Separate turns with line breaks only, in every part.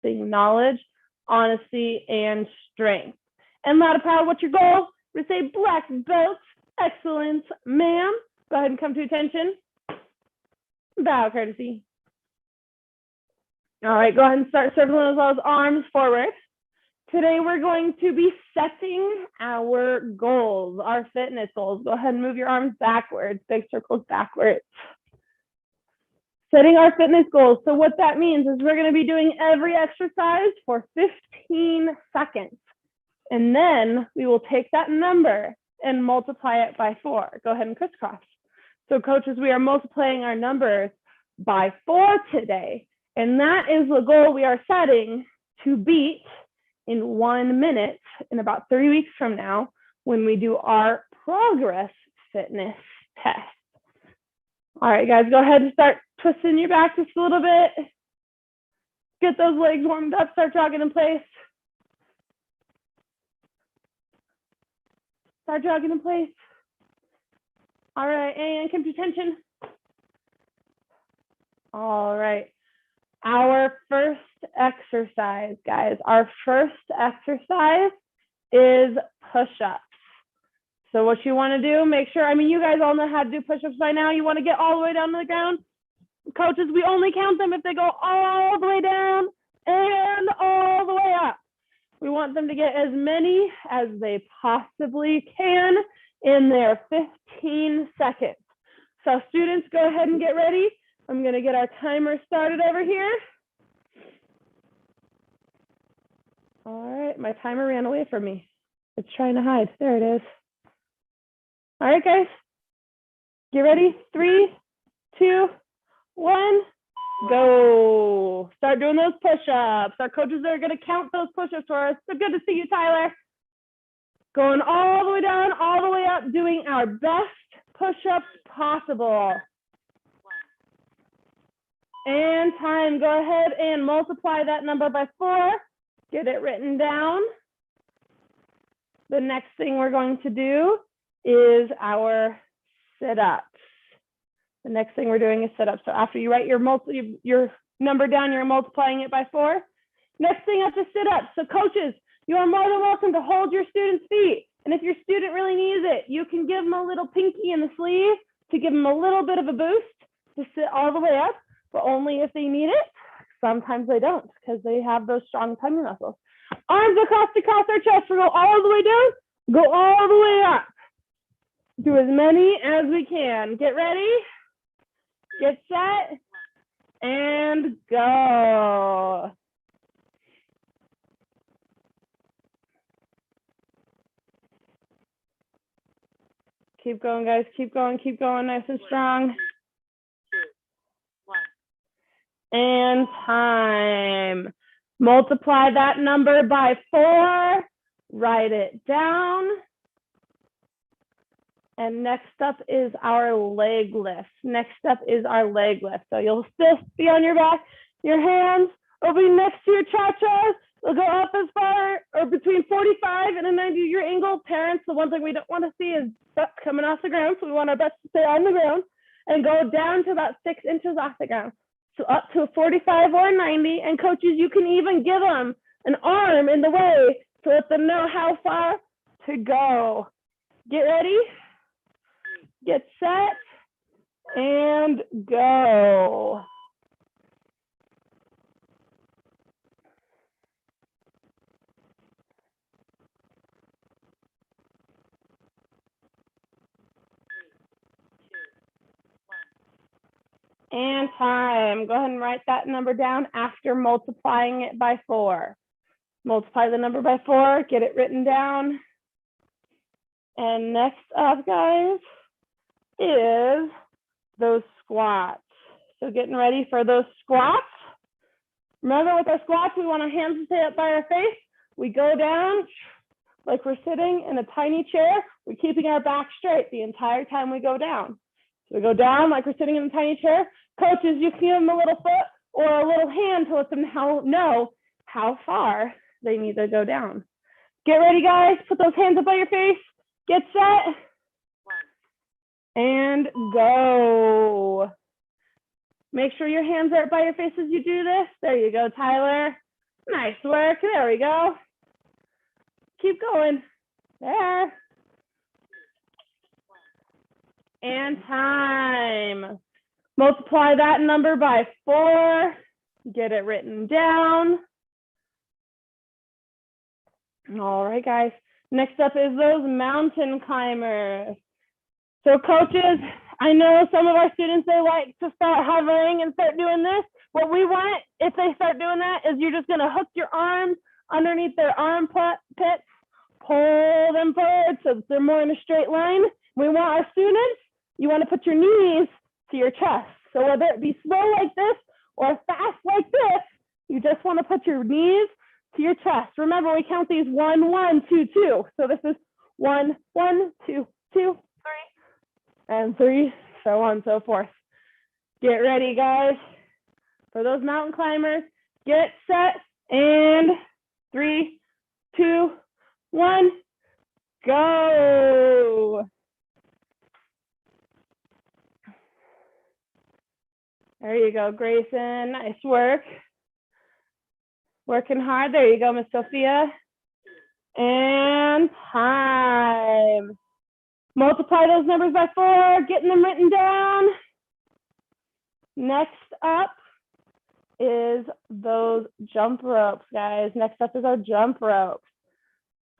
practicing knowledge, honesty, and strength. And loud and proud, what's your goal? We say black belt, excellent, ma'am. Go ahead and come to attention. Bow courtesy. All right, go ahead and start circling those arms forward. Today we're going to be setting our goals, our fitness goals. Go ahead and move your arms backwards, big circles backwards. Setting our fitness goals. So what that means is we're going to be doing every exercise for 15 seconds. And then we will take that number and multiply it by 4. Go ahead and crisscross. So coaches, we are multiplying our numbers by 4 today. And that is the goal we are setting to beat in 1 minute in about 3 weeks from now when we do our progress fitness test. All right, guys, go ahead and start twisting your back just a little bit. Get those legs warmed up, start jogging in place. Start jogging in place. All right, and come to attention. All right. Our first exercise, guys, our first exercise is push-ups. So what you want to do, make sure, you guys all know how to do push-ups by now. You want to get all the way down to the ground. Coaches, we only count them if they go all the way down and all the way up. We want them to get as many as they possibly can in their 15 seconds. So students, go ahead and get ready. I'm going to get our timer started over here. All right, my timer ran away from me. It's trying to hide. There it is. All right, guys. Get ready. 3, 2, 1, go. Start doing those push-ups. Our coaches are going to count those push-ups for us. So good to see you, Tyler. Going all the way down, all the way up, doing our best push-ups possible. And time. Go ahead and multiply that number by 4. Get it written down. The next thing we're going to do is our sit-ups. The next thing we're doing is sit-ups. So after you write your number down, you're multiplying it by 4. Next thing up is sit-ups. So coaches, you are more than welcome to hold your student's feet. And if your student really needs it, you can give them a little pinky in the sleeve to give them a little bit of a boost to sit all the way up, but only if they need it. Sometimes they don't because they have those strong tummy muscles. Arms across our chest. We go all the way down, go all the way up. Do as many as we can. Get ready, get set, and go. Keep going, guys. Keep going, nice and strong.
2, 1.
And time. Multiply that number by 4. Write it down. And next up is our leg lift. So you'll still be on your back. Your hands will be next to your cha-chas. They'll go up as far or between 45 and a 90-degree angle. Parents, the one thing we don't want to see is butt coming off the ground. So we want our butts to stay on the ground and go down to about 6 inches off the ground. So up to a 45 or a 90. And coaches, you can even give them an arm in the way to let them know how far to go. Get ready, get set, and go. And time. Go ahead and write that number down after multiplying it by 4. Multiply the number by 4, get it written down. And next up, guys, is those squats. So getting ready for those squats. Remember with our squats, we want our hands to stay up by our face. We go down like we're sitting in a tiny chair. We're keeping our back straight the entire time we go down. So we go down like we're sitting in a tiny chair. Coaches, you can give them a little foot or a little hand to let them know how far they need to go down. Get ready, guys. Put those hands up by your face. Get set. And go. Make sure your hands are up by your face as you do this. There you go, Tyler. Nice work. There we go. Keep going. There. And time. Multiply that number by 4. Get it written down. All right, guys. Next up is those mountain climbers. So coaches, I know some of our students, they like to start hovering and start doing this. What we want, if they start doing that, is you're just gonna hook your arms underneath their armpits, pull them forward so that they're more in a straight line. We want our students, you wanna put your knees to your chest. So whether it be slow like this or fast like this, you just wanna put your knees to your chest. Remember, we count these 1, 1, 2, 2. So this is 1, 1, 2, 2, 3, and 3, so on and so forth. Get ready, guys, for those mountain climbers. Get set, and 3, 2, 1, go. There you go, Grayson. Nice work. Working hard. There you go, Miss Sophia. And time. Multiply those numbers by 4, getting them written down. Next up is those jump ropes, guys. Next up is our jump ropes.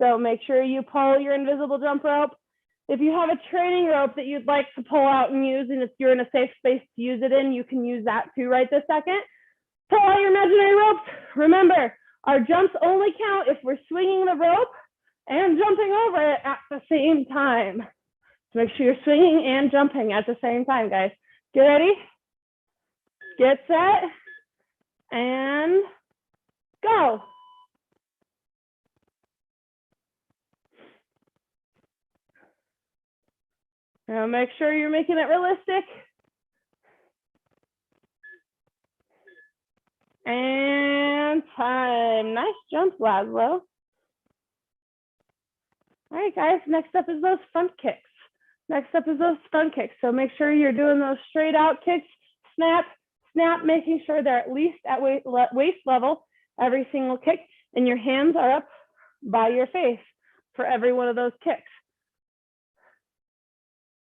So make sure you pull your invisible jump rope. If you have a training rope that you'd like to pull out and use, and if you're in a safe space to use it in, you can use that too right this second. Pull out your imaginary ropes. Remember, our jumps only count if we're swinging the rope and jumping over it at the same time. So make sure you're swinging and jumping at the same time, guys. Get ready, get set, and go. Now make sure you're making it realistic. And time. Nice jump, Laszlo. All right, guys, next up is those front kicks. So make sure you're doing those straight out kicks, snap, snap, making sure they're at least at waist level every single kick, and your hands are up by your face for every one of those kicks.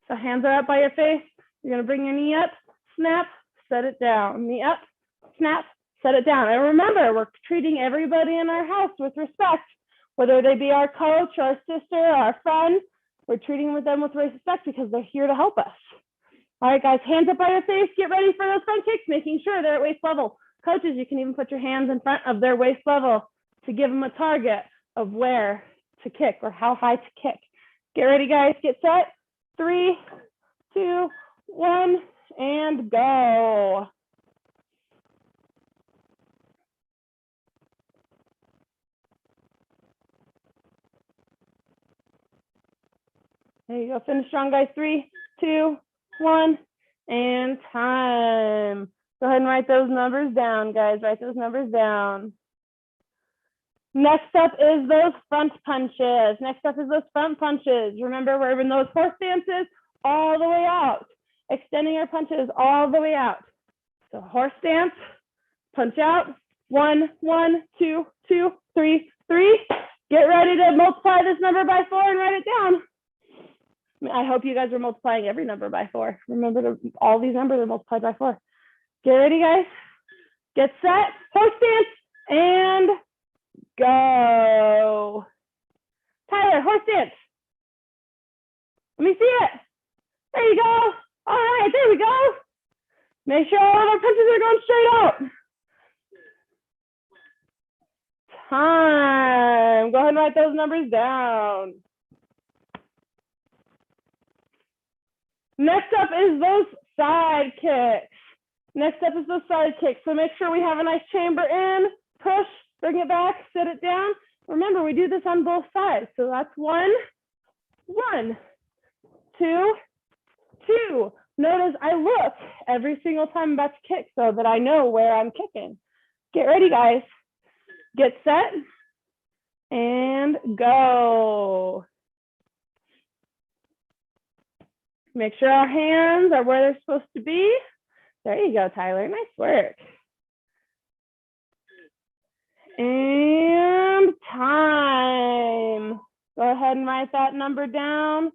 So hands are up by your face. You're gonna bring your knee up, snap, set it down. Knee up, snap, set it down. And remember, we're treating everybody in our house with respect, whether they be our coach, our sister, our friend. We're treating them with respect because they're here to help us. All right, guys, hands up by your face. Get ready for those front kicks, making sure they're at waist level. Coaches, you can even put your hands in front of their waist level to give them a target of where to kick or how high to kick. Get ready, guys. Get set. 3, 2, 1, and go. There you go. Finish strong, guys. 3, 2, 1, and time. Go ahead and write those numbers down, guys. Write those numbers down. Next up is those front punches. Remember, we're in those horse stances all the way out, extending our punches all the way out. So horse stance, punch out. 1, 1, 2, 2, 3, 3. Get ready to multiply this number by 4 and write it down. I hope you guys are multiplying every number by 4. Remember, all these numbers are multiplied by 4. Get ready, guys. Get set, horse stance, and go. Tyler, horse stance. Let me see it. There you go. All right, there we go. Make sure all of our punches are going straight out. Time. Go ahead and write those numbers down. Next up is those side kicks. So make sure we have a nice chamber in, push, bring it back, sit it down. Remember, we do this on both sides. So that's 1, 1, 2, 2. Notice I look every single time I'm about to kick so that I know where I'm kicking. Get ready, guys. Get set and go. Make sure our hands are where they're supposed to be. There you go, Tyler. Nice work. And ahead and write that number down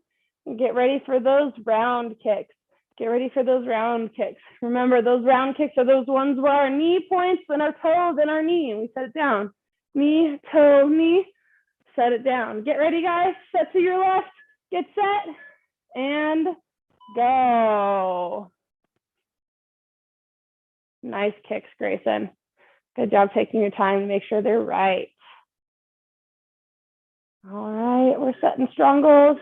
and get ready for those round kicks. Get ready for those round kicks. Remember, those round kicks are those ones where our knee points and our toes and our knee, and we set it down. Knee, toe, knee, set it down. Get ready, guys. Set to your left. Get set and go. Nice kicks, Grayson. Good job taking your time to make sure they're right. All right, we're setting strong goals.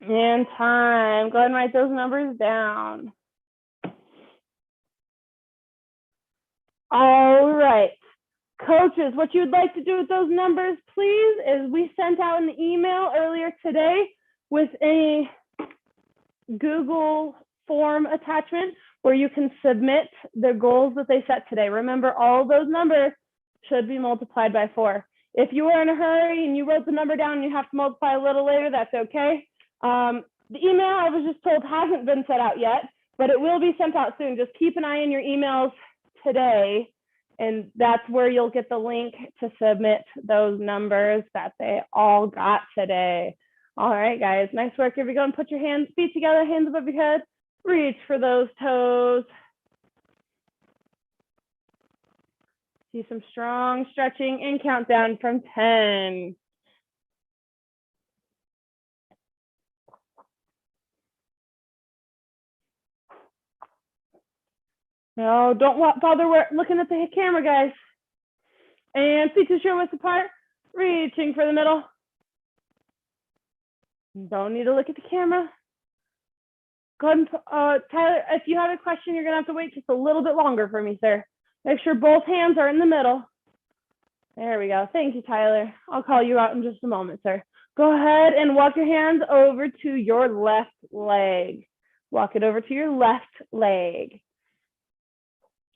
And time. Go ahead and write those numbers down. All right. Coaches, what you'd like to do with those numbers, please, is we sent out an email earlier today with a Google form attachment where you can submit the goals that they set today. Remember, all those numbers should be multiplied by 4. If you are in a hurry and you wrote the number down and you have to multiply a little later, that's okay. The email, I was just told, hasn't been sent out yet, but it will be sent out soon. Just keep an eye on your emails today, and that's where you'll get the link to submit those numbers that they all got today. All right, guys, nice work. Here we go, and put your hands, feet together, hands above your head. Reach for those toes. See some strong stretching and countdown from 10. No, don't bother looking at the camera, guys. And feet to shoulder width apart, reaching for the middle. Don't need to look at the camera. Go ahead and, Tyler, if you have a question, you're gonna have to wait just a little bit longer for me, sir. Make sure both hands are in the middle. There we go. Thank you, Tyler. I'll call you out in just a moment, sir. Go ahead and walk your hands over to your left leg. Walk it over to your left leg.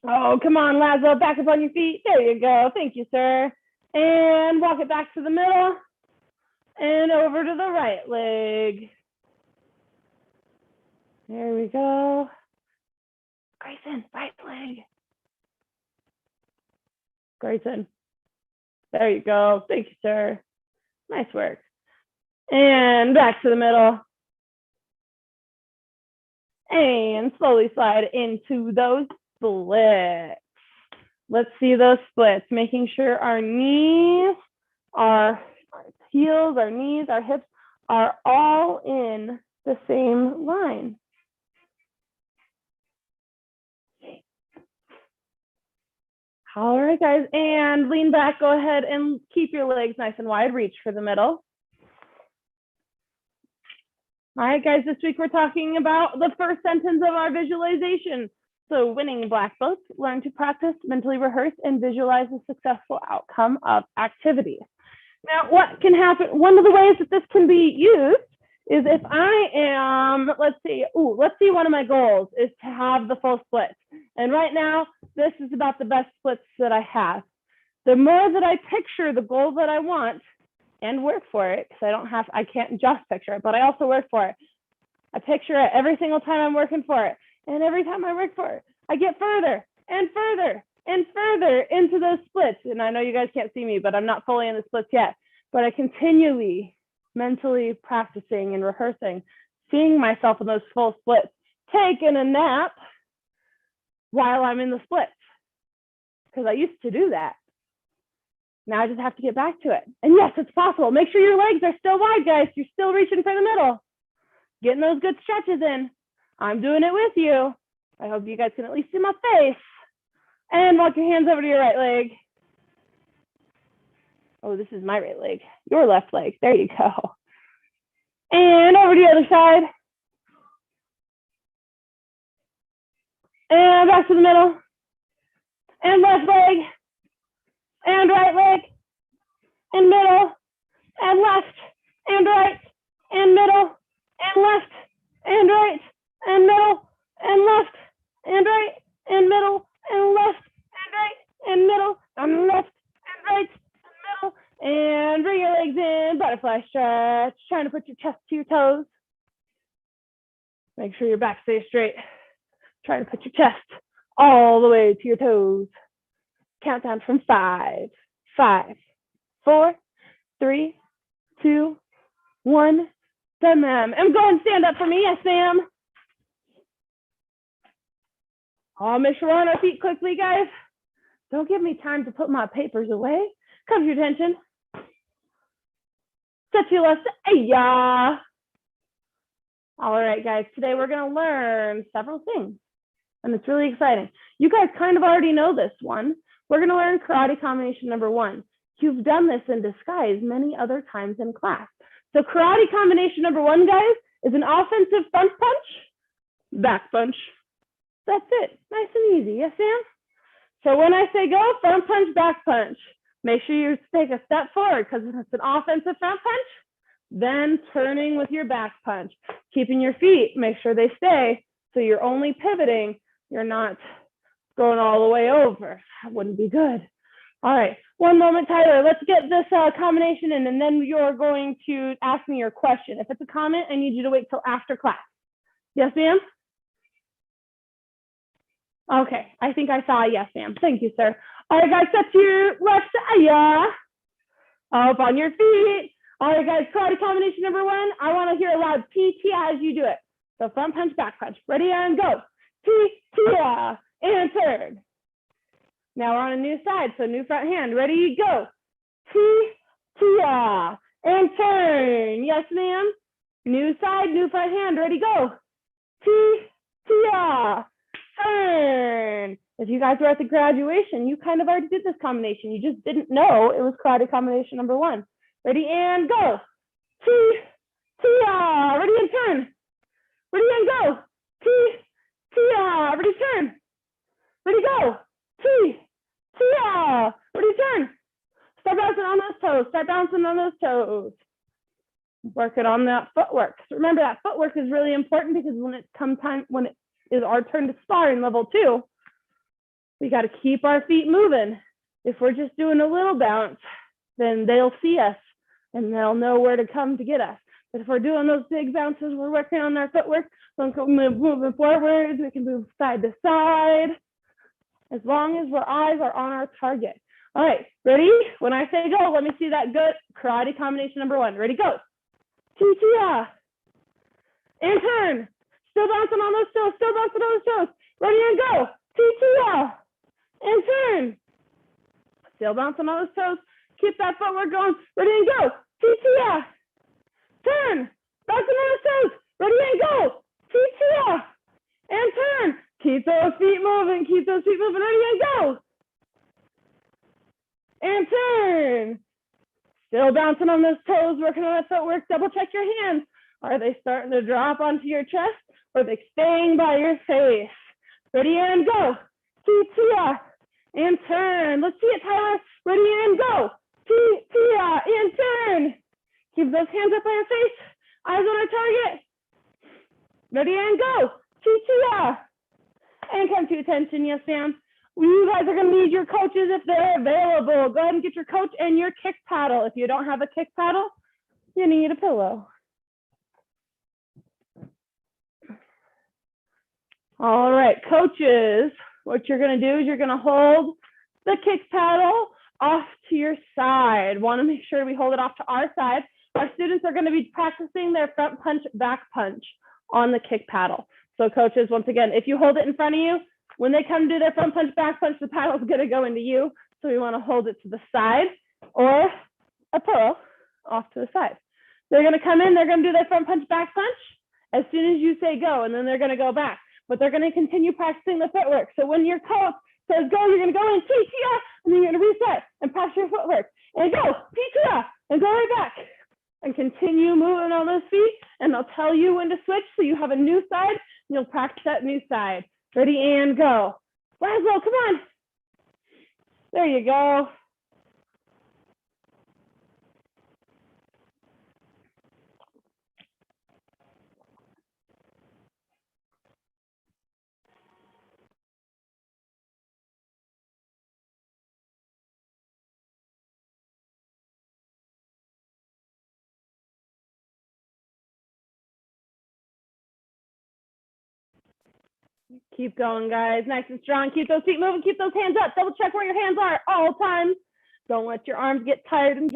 Oh, come on, Lazo, back up on your feet. There you go. Thank you, sir. And walk it back to the middle and over to the right leg. There we go. Grayson, right leg. Grayson. There you go. Thank you, sir. Nice work. And back to the middle. And slowly slide into those splits. Let's see those splits, making sure our knees, our heels, our knees, our hips are all in the same line. All right, guys, and lean back. Go ahead and keep your legs nice and wide. Reach for the middle. All right, guys, this week we're talking about the first sentence of our visualization. So winning black belts, learn to practice, mentally rehearse, and visualize the successful outcome of activities. Now, what can happen? One of the ways that this can be used is if I am, let's see, one of my goals is to have the full splits. And right now, this is about the best splits that I have. The more that I picture the goal that I want and work for it, because I can't just picture it, but I also work for it. I picture it every single time I'm working for it. And every time I work for it, I get further and further and further into those splits. And I know you guys can't see me, but I'm not fully in the splits yet. But I continually mentally practicing and rehearsing, seeing myself in those full splits, taking a nap while I'm in the splits. Because I used to do that. Now I just have to get back to it. And yes, it's possible. Make sure your legs are still wide, guys. You're still reaching for the middle. Getting those good stretches in. I'm doing it with you. I hope you guys can at least see my face. And walk your hands over to your right leg. Oh, this is my right leg. Your left leg. There you go. And over to the other side. And back to the middle. And left leg. And right leg. And middle. And left. And right. And middle. And left. And right. And middle. And left. And right. And middle. And left. And right. And middle. And left. And right. And bring your legs in, butterfly stretch, trying to put your chest to your toes. Make sure your back stays straight. Trying to put your chest all the way to your toes. Count down from 5, 5, 4, 3, 2, 1. Done, ma'am. And go and stand up for me. Yes, ma'am. I'll make sure we're on our feet quickly, guys. Don't give me time to put my papers away. Come to your attention. Set your left. Ay-ya. All right, guys. Today we're going to learn several things, and it's really exciting. You guys kind of already know this one. We're going to learn karate combination number 1. You've done this in disguise many other times in class. So karate combination number 1, guys, is an offensive front punch, back punch. That's it. Nice and easy. Yes, Sam? So when I say go, front punch, back punch. Make sure you take a step forward because it's an offensive front punch. Then turning with your back punch. Keeping your feet, make sure they stay. So you're only pivoting. You're not going all the way over. That wouldn't be good. All right. One moment, Tyler. Let's get this combination in, and then you're going to ask me your question. If it's a comment, I need you to wait till after class. Yes, ma'am? Okay, I think I saw a yes, ma'am. Thank you, sir. All right, guys, set to your left. Yeah. Up on your feet. All right, guys, karate combination number 1. I want to hear a loud T-T as you do it. So front punch, back punch. Ready, and go. T-T, and turn. Now we're on a new side, so new front hand. Ready, go. T-T, and turn. Yes, ma'am. New side, new front hand. Ready, go. T-T, turn. If you guys were at the graduation, you kind of already did this combination. You just didn't know it was karate combination number 1. Ready, and go. T-T, ready, and turn. Ready, and go. T-T, ready, turn. Ready, go. T-T, ready, turn. Start bouncing on those toes. Start bouncing on those toes. Working on that footwork. So remember, that footwork is really important because when it is our turn to spar in level 2, we got to keep our feet moving. If we're just doing a little bounce, then they'll see us and they'll know where to come to get us. But if we're doing those big bounces, we're working on our footwork. We're moving forwards. We can move side to side as long as our eyes are on our target. All right, ready? When I say go, let me see that good karate combination number 1. Ready, go. T-T-A. And turn. Still bouncing on those toes. Still bouncing on those toes. Ready, and go. T-T-A. And turn. Still bouncing on those toes. Keep that footwork going. Ready, and go. T-T-A. Turn. Bouncing on those toes. Ready, and go. T-T-A. And turn. Keep those feet moving. Keep those feet moving. Ready, and go. And turn. Still bouncing on those toes, working on that footwork. Double check your hands. Are they starting to drop onto your chest, or are they staying by your face? Ready, and go. T-T-A. And turn. Let's see it, Tyler. Ready, and go. T-T-A. And turn. Keep those hands up by your face. Eyes on our target. Ready, and go. T-T-A. And come to attention. Yes, ma'am. You guys are going to need your coaches if they're available. Go ahead and get your coach and your kick paddle. If you don't have a kick paddle, you need a pillow. All right, coaches, what you're going to do is you're going to hold the kick paddle off to your side. Want to make sure we hold it off to our side. Our students are going to be practicing their front punch, back punch on the kick paddle. So coaches, once again, if you hold it in front of you, when they come to do their front punch, back punch, the paddle is going to go into you. So we want to hold it to the side or a pillow off to the side. They're going to come in, they're going to do their front punch, back punch as soon as you say go, and then they're going to go back. But they're going to continue practicing the footwork. So when your coach says go, you're going to go in T-T-A, and then you're going to reset and practice your footwork. And go, T-T-A, and go right back. And continue moving on those feet, and they'll tell you when to switch so you have a new side, and you'll practice that new side. Ready, and go. Laszlo, come on. There you go. Keep going, guys. Nice and strong. Keep those feet moving. Keep those hands up. Double check where your hands are at all times. Don't let your arms get tired and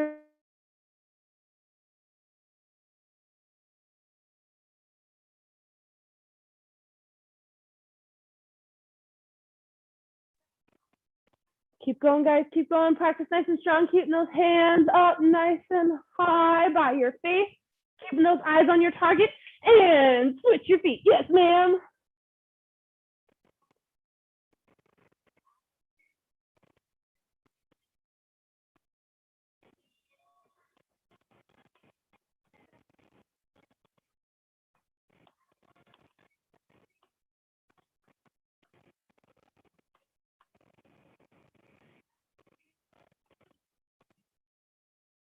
Keep going, guys. Keep going. Practice nice and strong. Keeping those hands up nice and high by your face. Keeping those eyes on your target. And switch your feet. Yes, ma'am.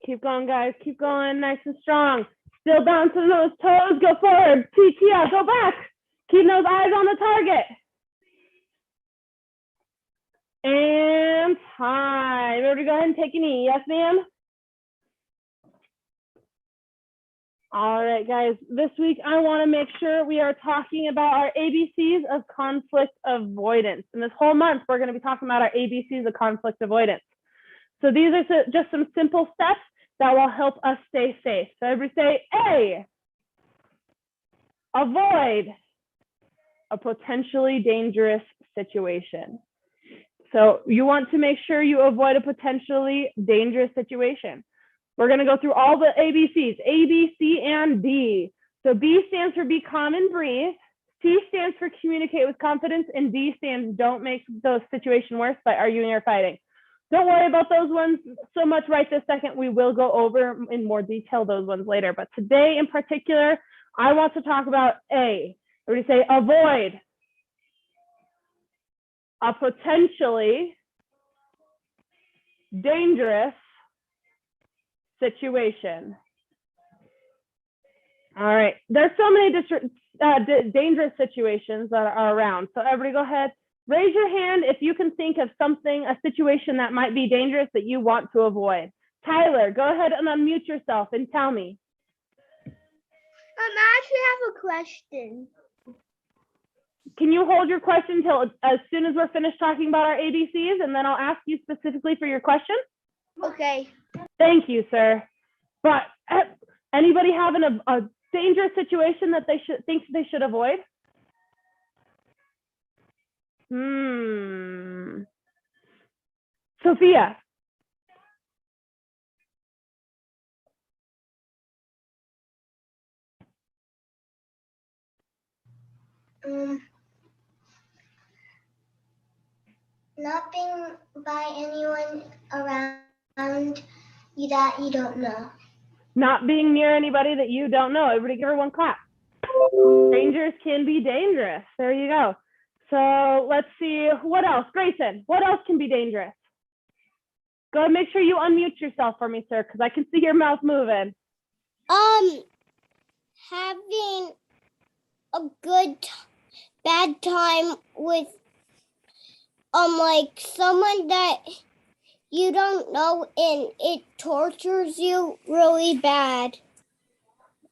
Keep going, guys. Keep going. Nice and strong. Still bouncing those toes. Go forward. TT out. Go back. Keep those eyes on the target. And time. Everybody go ahead and take a knee. Yes, ma'am? All right, guys. This week, I want to make sure we are talking about our ABCs of conflict avoidance. And this whole month, we're going to be talking about our ABCs of conflict avoidance. So these are just some simple steps that will help us stay safe. So everybody say A, avoid a potentially dangerous situation. So you want to make sure you avoid a potentially dangerous situation. We're going to go through all the ABCs, A, B, C, and D. So B stands for be calm and breathe. C stands for communicate with confidence. And D stands don't make the situation worse by arguing or fighting. Don't worry about those ones so much right this second. We will go over in more detail those ones later. But today in particular, I want to talk about A. Everybody say avoid a potentially dangerous situation. All right. There's so many different dangerous situations that are around. So everybody go ahead. Raise your hand if you can think of something, a situation that might be dangerous that you want to avoid. Tyler, go ahead and unmute yourself and tell me.
I actually have a question.
Can you hold your question until as soon as we're finished talking about our ABCs, and then I'll ask you specifically for your question?
Okay.
Thank you, sir. But anybody having a dangerous situation that they think they should avoid? Sophia.
Not being by anyone around you that you don't know.
Not being near anybody that you don't know. Everybody give her one clap. Strangers can be dangerous. There you go. So let's see, what else? Grayson, what else can be dangerous? Go ahead and make sure you unmute yourself for me, sir, because I can see your mouth moving.
Having a bad time with like someone that you don't know and it tortures you really bad.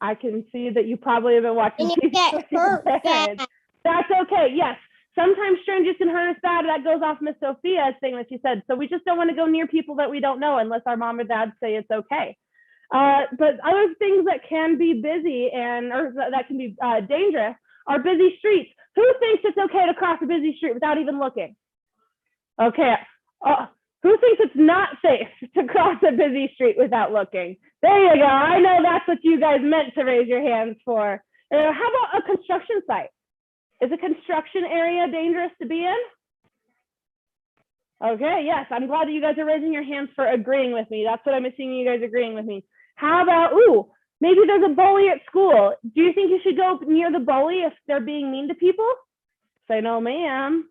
I can see that you probably have been watching.
And you get hurt bad.
That's okay. Yes. Sometimes strangers can hurt us bad. That goes off Miss Sophia's thing that she said. So we just don't want to go near people that we don't know unless our mom or dad say it's okay. But other things that can be busy or that can be dangerous are busy streets. Who thinks it's okay to cross a busy street without even looking? Okay. Who thinks it's not safe to cross a busy street without looking? There you go. I know that's what you guys meant to raise your hands for. How about a construction site? Is a construction area dangerous to be in? Okay, yes. I'm glad that you guys are raising your hands for agreeing with me. That's what I'm seeing, you guys agreeing with me. How about, maybe there's a bully at school. Do you think you should go near the bully if they're being mean to people? Say no, ma'am.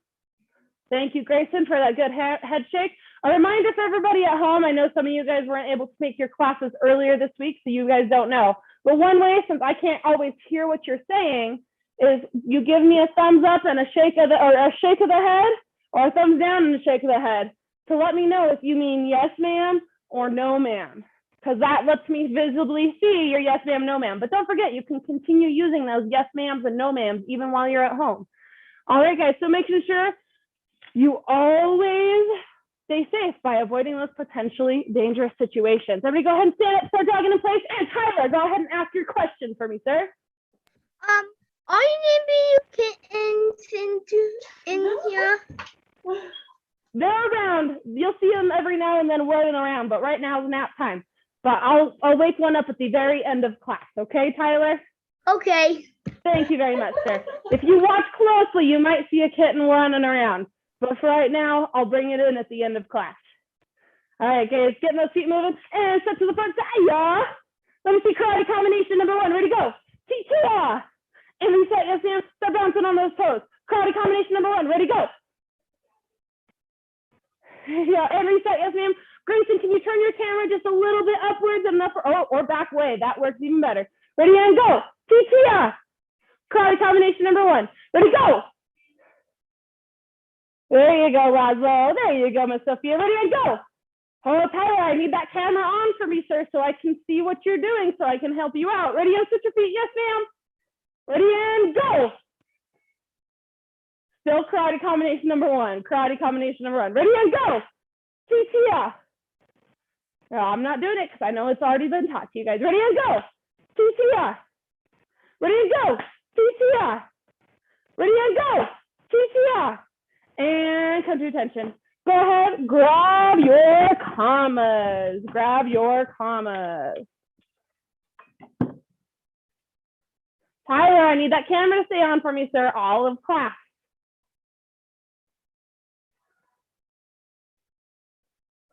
Thank you, Grayson, for that good head shake. A reminder for everybody at home, I know some of you guys weren't able to make your classes earlier this week, so you guys don't know. But one way, since I can't always hear what you're saying, is you give me a thumbs up and a shake of the head, or a thumbs down and a shake of the head to let me know if you mean yes, ma'am, or no, ma'am, because that lets me visibly see your yes, ma'am, no, ma'am. But don't forget, you can continue using those yes, ma'ams and no, ma'ams even while you're at home. All right, guys, so making sure you always stay safe by avoiding those potentially dangerous situations. Everybody go ahead and stand up, start jogging in place. And Tyler, go ahead and ask your question for me, sir.
Are you naming your kittens in here?
They're around. You'll see them every now and then whirling around, but right now is nap time. But I'll wake one up at the very end of class. Okay, Tyler?
Okay.
Thank you very much, sir. If you watch closely, you might see a kitten running around. But for right now, I'll bring it in at the end of class. All right, guys, getting those feet moving and step to the front side, y'all. Let me see karate combination number 1. Ready, go. T-T-A. And reset, yes, ma'am. Start bouncing on those toes. Karate combination number 1. Ready, go. Yeah, and reset, yes, ma'am. Grayson, can you turn your camera just a little bit upwards enough, or back way? That works even better. Ready, and go. T-T-A. Karate combination number 1. Ready, go. There you go, Roswell. There you go, Miss Sophia. Ready, and go. Oh, Tyler, I need that camera on for me, sir, so I can see what you're doing, so I can help you out. Ready, and switch your feet. Yes, ma'am. Ready, and go. Still karate combination number 1. Karate combination number 1. Ready, and go. T-T-A. No, I'm not doing it because I know it's already been taught to you guys. Ready, and go. T-T-A. Ready, and go. T-T-A. Ready, and go. T-T-A. And come to attention. Go ahead, grab your commas. Grab your commas. Tyler, I need that camera to stay on for me, sir, all of class.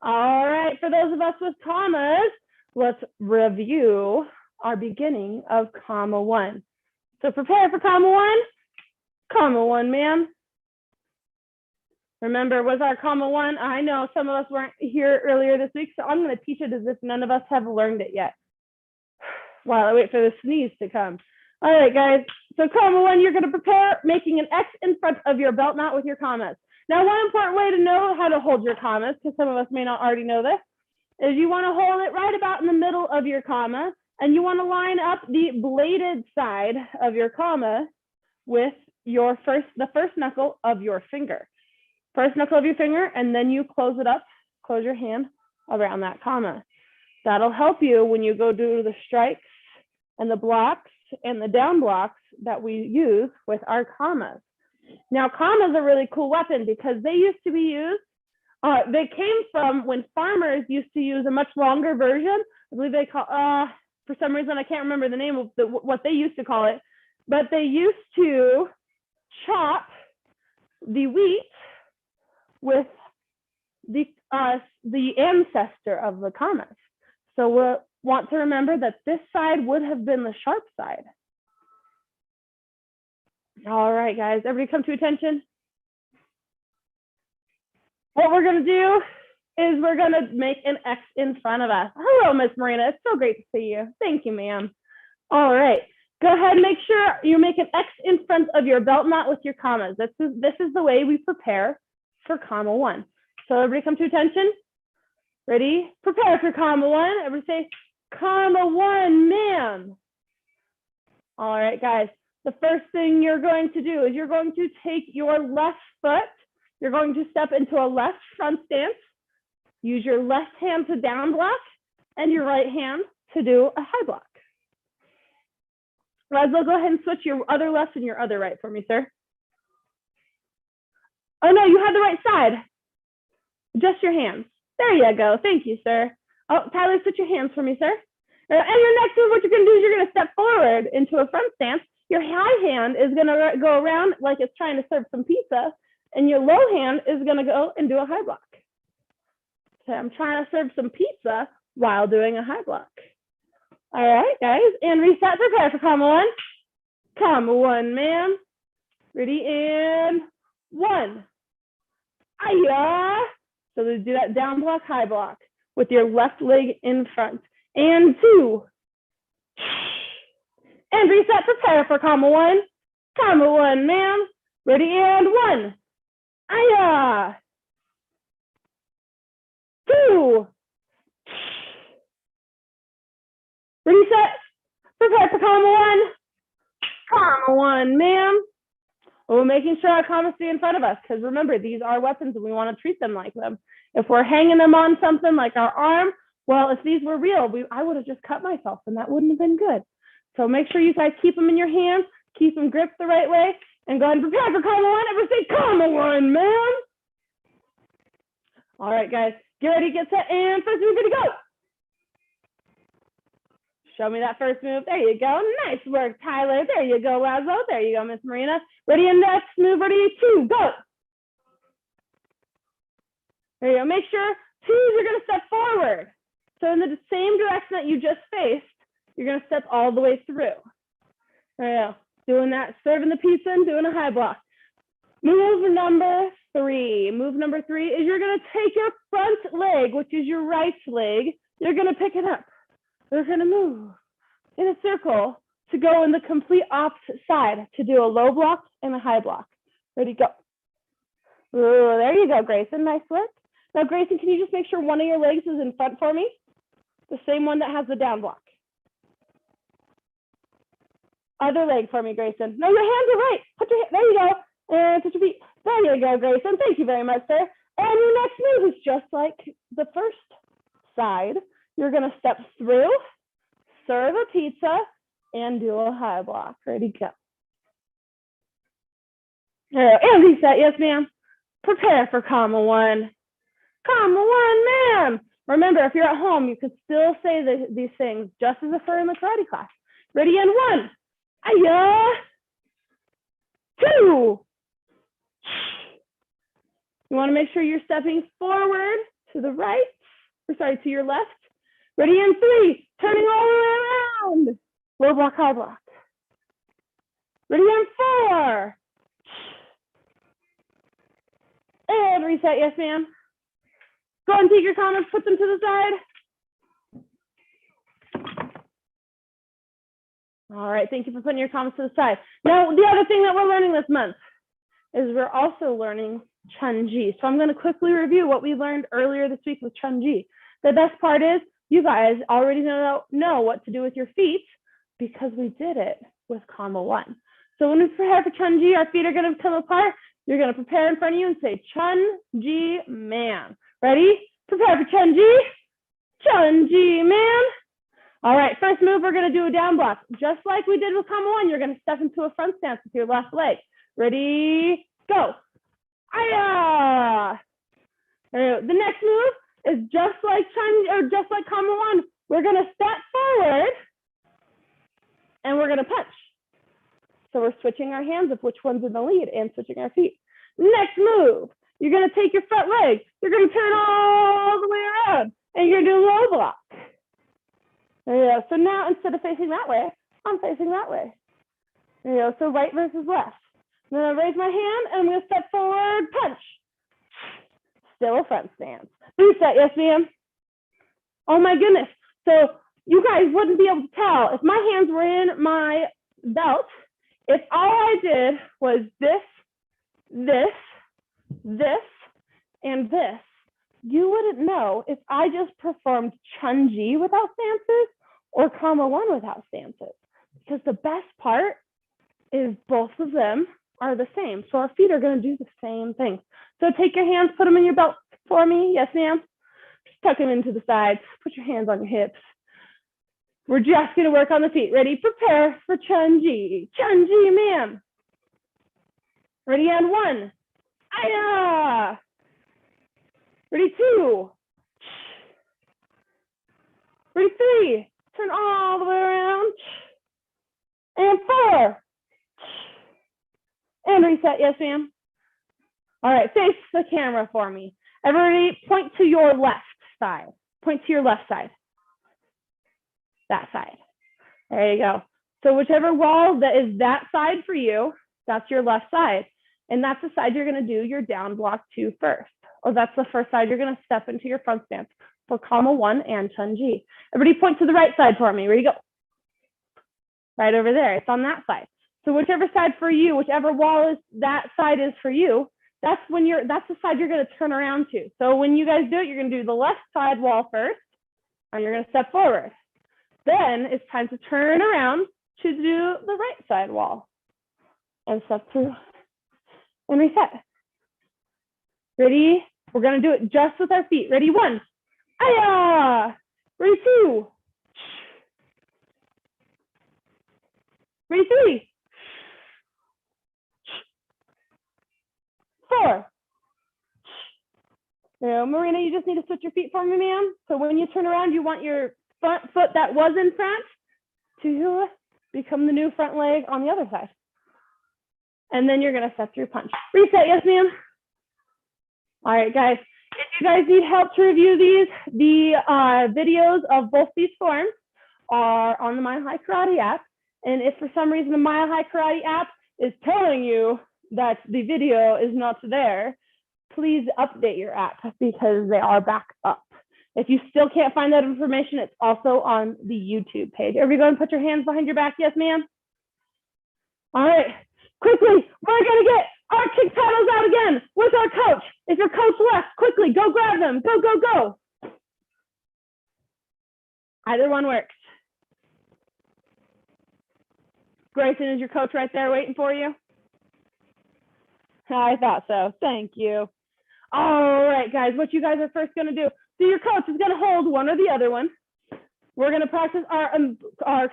All right, for those of us with commas, let's review our beginning of comma 1. So prepare for comma 1. Comma 1, ma'am. Remember, was our comma 1? I know some of us weren't here earlier this week, so I'm going to teach it as if none of us have learned it yet. While I wait for the sneeze to come. All right, guys. So comma 1, you're going to prepare making an X in front of your belt knot with your commas. Now, one important way to know how to hold your commas, because some of us may not already know this, is you want to hold it right about in the middle of your comma, and you want to line up the bladed side of your comma with the first knuckle of your finger. First knuckle of your finger, and then you close it up, close your hand around that comma. That'll help you when you go do the strikes and the blocks and the down blocks that we use with our commas. Now, commas are a really cool weapon because they used to be used, they came from when farmers used to use a much longer version. I believe they call, for some reason, I can't remember the name of what they used to call it, but they used to chop the wheat with the ancestor of the commas. So we'll want to remember that this side would have been the sharp side. All right, guys, everybody come to attention. What we're going to do is we're going to make an X in front of us. Hello, Miss Marina. It's so great to see you. Thank you, ma'am. All right. Go ahead and make sure you make an X in front of your belt knot with your commas. This is the way we prepare for comma 1. So everybody come to attention. Ready? Prepare for comma 1. Everybody say, comma 1, ma'am. All right, guys. The first thing you're going to do is you're going to take your left foot. You're going to step into a left front stance. Use your left hand to down block and your right hand to do a high block. Laszlo, go ahead and switch your other left and your other right for me, sir. Oh, no, you had the right side. Just your hands. There you go. Thank you, sir. Oh, Tyler, switch your hands for me, sir. And your next move, what you're going to do is you're going to step forward into a front stance. Your high hand is going to go around like it's trying to serve some pizza, and your low hand is going to go and do a high block. So I'm trying to serve some pizza while doing a high block. All right, guys, and reset, prepare for comma 1. Comma 1, ma'am. Ready, and 1. Aya. So to do that down block, high block with your left leg in front. And 2. And reset, prepare for comma 1. Comma 1, ma'am. Ready, and 1. Aya. 2. Reset, prepare for comma 1. Comma 1, ma'am. We're making sure our commas stay in front of us because remember, these are weapons and we want to treat them like them. If we're hanging them on something like our arm, well, if these were real, I would have just cut myself and that wouldn't have been good. So make sure you guys keep them in your hands, keep them gripped the right way, and go ahead and prepare for comma 1. Everybody say comma 1, ma'am. All right, guys, get ready, get set, and first move, ready, go. Show me that first move. There you go. Nice work, Tyler. There you go, Lazo. There you go, Miss Marina. Ready, and next move, ready, 2, go. There you go. Make sure 2, you're going to step forward. So in the same direction that you just faced, you're going to step all the way through. There you go. Doing that, serving the pizza and doing a high block. Move number 3. Move number 3 is you're going to take your front leg, which is your right leg. You're going to pick it up. We're going to move in a circle to go in the complete opposite side to do a low block and a high block. Ready, go. Ooh, there you go, Grayson. Nice work. Now, Grayson, can you just make sure one of your legs is in front for me? The same one that has the down block. Other leg for me, Grayson. No, your hands are right. Put your, there you go. And put your feet. There you go, Grayson. Thank you very much, sir. And your next move is just like the first side. You're going to step through, serve a pizza, and do a high block. Ready, go. And reset. Yes, ma'am. Prepare for comma 1. Comma 1, ma'am. Remember, if you're at home, you could still say these things just as if we're in the karate class. Ready, and 1. Aya. 2. You want to make sure you're stepping forward to the right, or sorry, to your left. Ready, and 3, turning all the way around. Low block, high block. Ready, and 4. And reset, yes, ma'am. Go ahead and take your comments, put them to the side. All right, thank you for putting your comments to the side. Now, the other thing that we're learning this month is we're also learning changi. So I'm going to quickly review what we learned earlier this week with changi. The best part is you guys already know what to do with your feet because we did it with comma 1. So when we prepare for changi, our feet are going to come apart. You're going to prepare in front of you and say changi man. Ready? Prepare for changi. Changi man. All right, first move, we're going to do a down block. Just like we did with comma 1, you're going to step into a front stance with your left leg. Ready? Go. Aya. The next move is just like comma 1. We're going to step forward and we're going to punch. So we're switching our hands of which one's in the lead and switching our feet. Next move, you're going to take your front leg. You're going to turn all the way around and you're going to do a low block. There you go. So now instead of facing that way, I'm facing that way. There you go. So right versus left. Then I raise my hand and I'm going to step forward, punch. Still a front stance. Reset, yes, ma'am. Oh my goodness. So you guys wouldn't be able to tell if my hands were in my belt. If all I did was this, and this, you wouldn't know if I just performed changi without stances or comma 1 without stances. Because the best part is both of them are the same. So our feet are going to do the same thing. So take your hands, put them in your belt for me. Yes, ma'am. Just tuck them into the sides. Put your hands on your hips. We're just going to work on the feet. Ready? Prepare for changi. Changi, ma'am. Ready, on 1. Aya. Ready, 2. Ready, 3. Turn all the way around. And 4. And reset, yes, ma'am. All right, face the camera for me. Everybody point to your left side. Point to your left side. That side. There you go. So whichever wall that is that side for you, that's your left side. And that's the side you're going to do your down block to first. Or that's the first side you're going to step into your front stance for comma 1 and changi. Everybody point to the right side for me. Where you go? Right over there. It's on that side. So whichever side for you, whichever wall is that side is for you, that's the side you're going to turn around to. So when you guys do it, you're going to do the left side wall first, and you're going to step forward. Then it's time to turn around to do the right side wall and step through and reset. Ready? We're going to do it just with our feet. Ready? 1. Aya! Ready? 2. Ready? 3. 4. So Marina, you just need to switch your feet for me, ma'am. So when you turn around, you want your front foot that was in front to become the new front leg on the other side. And then you're gonna set your punch. Reset, yes, ma'am. All right, guys. If you guys need help to review these, the videos of both these forms are on the Mile High Karate app. And if for some reason the Mile High Karate app is telling you that the video is not there, please update your app because they are back up. If you still can't find that information, it's also on the YouTube page. Everybody go and put your hands behind your back. Yes, ma'am. All right, quickly, we're gonna get our kick paddles out again with our coach. If your coach left, quickly, go grab them. Go, go, go. Either one works. Grayson, is your coach right there waiting for you? I thought so. Thank you. All right, guys, what you guys are first going to do. So your coach is going to hold one or the other one. We're going to practice our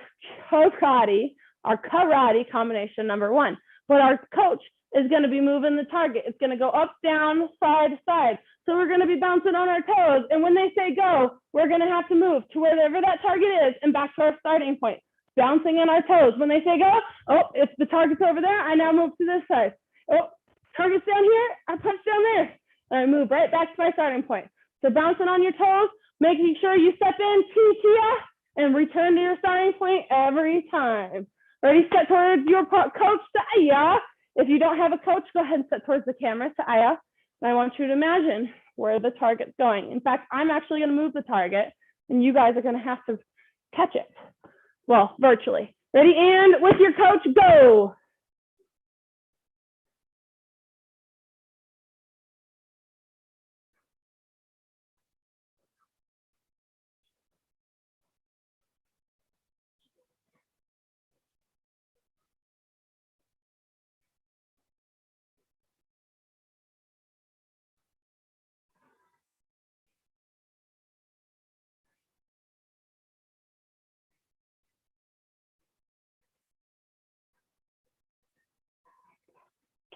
karate combination number one. But our coach is going to be moving the target. It's going to go up, down, side to side. So we're going to be bouncing on our toes. And when they say go, we're going to have to move to wherever that target is and back to our starting point. Bouncing on our toes. When they say go, oh, if the target's over there, I now move to this side. Oh, target's down here, I punch down there. And I move right back to my starting point. So bouncing on your toes, making sure you step in, kia, and return to your starting point every time. Ready, step towards your coach, Saya. If you don't have a coach, go ahead and step towards the camera, Saya. And I want you to imagine where the target's going. In fact, I'm actually going to move the target, and you guys are going to have to catch it. Well, virtually. Ready, and with your coach, go.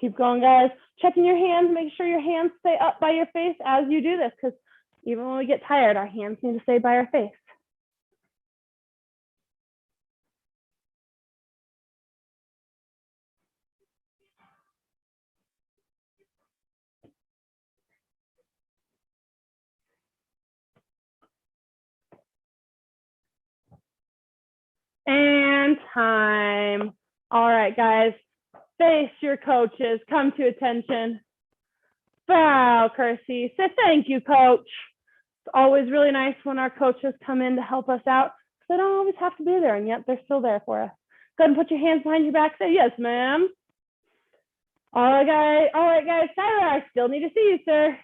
Keep going, guys. Checking your hands, make sure your hands stay up by your face as you do this, because even when we get tired, our hands need to stay by our face. And time. All right, guys. Face your coaches. Come to attention. Bow, Kersey. Say thank you, coach. It's always really nice when our coaches come in to help us out. They don't always have to be there, and yet they're still there for us. Go ahead and put your hands behind your back. Say yes, ma'am. All right, guys. Tyler, I still need to see you, sir.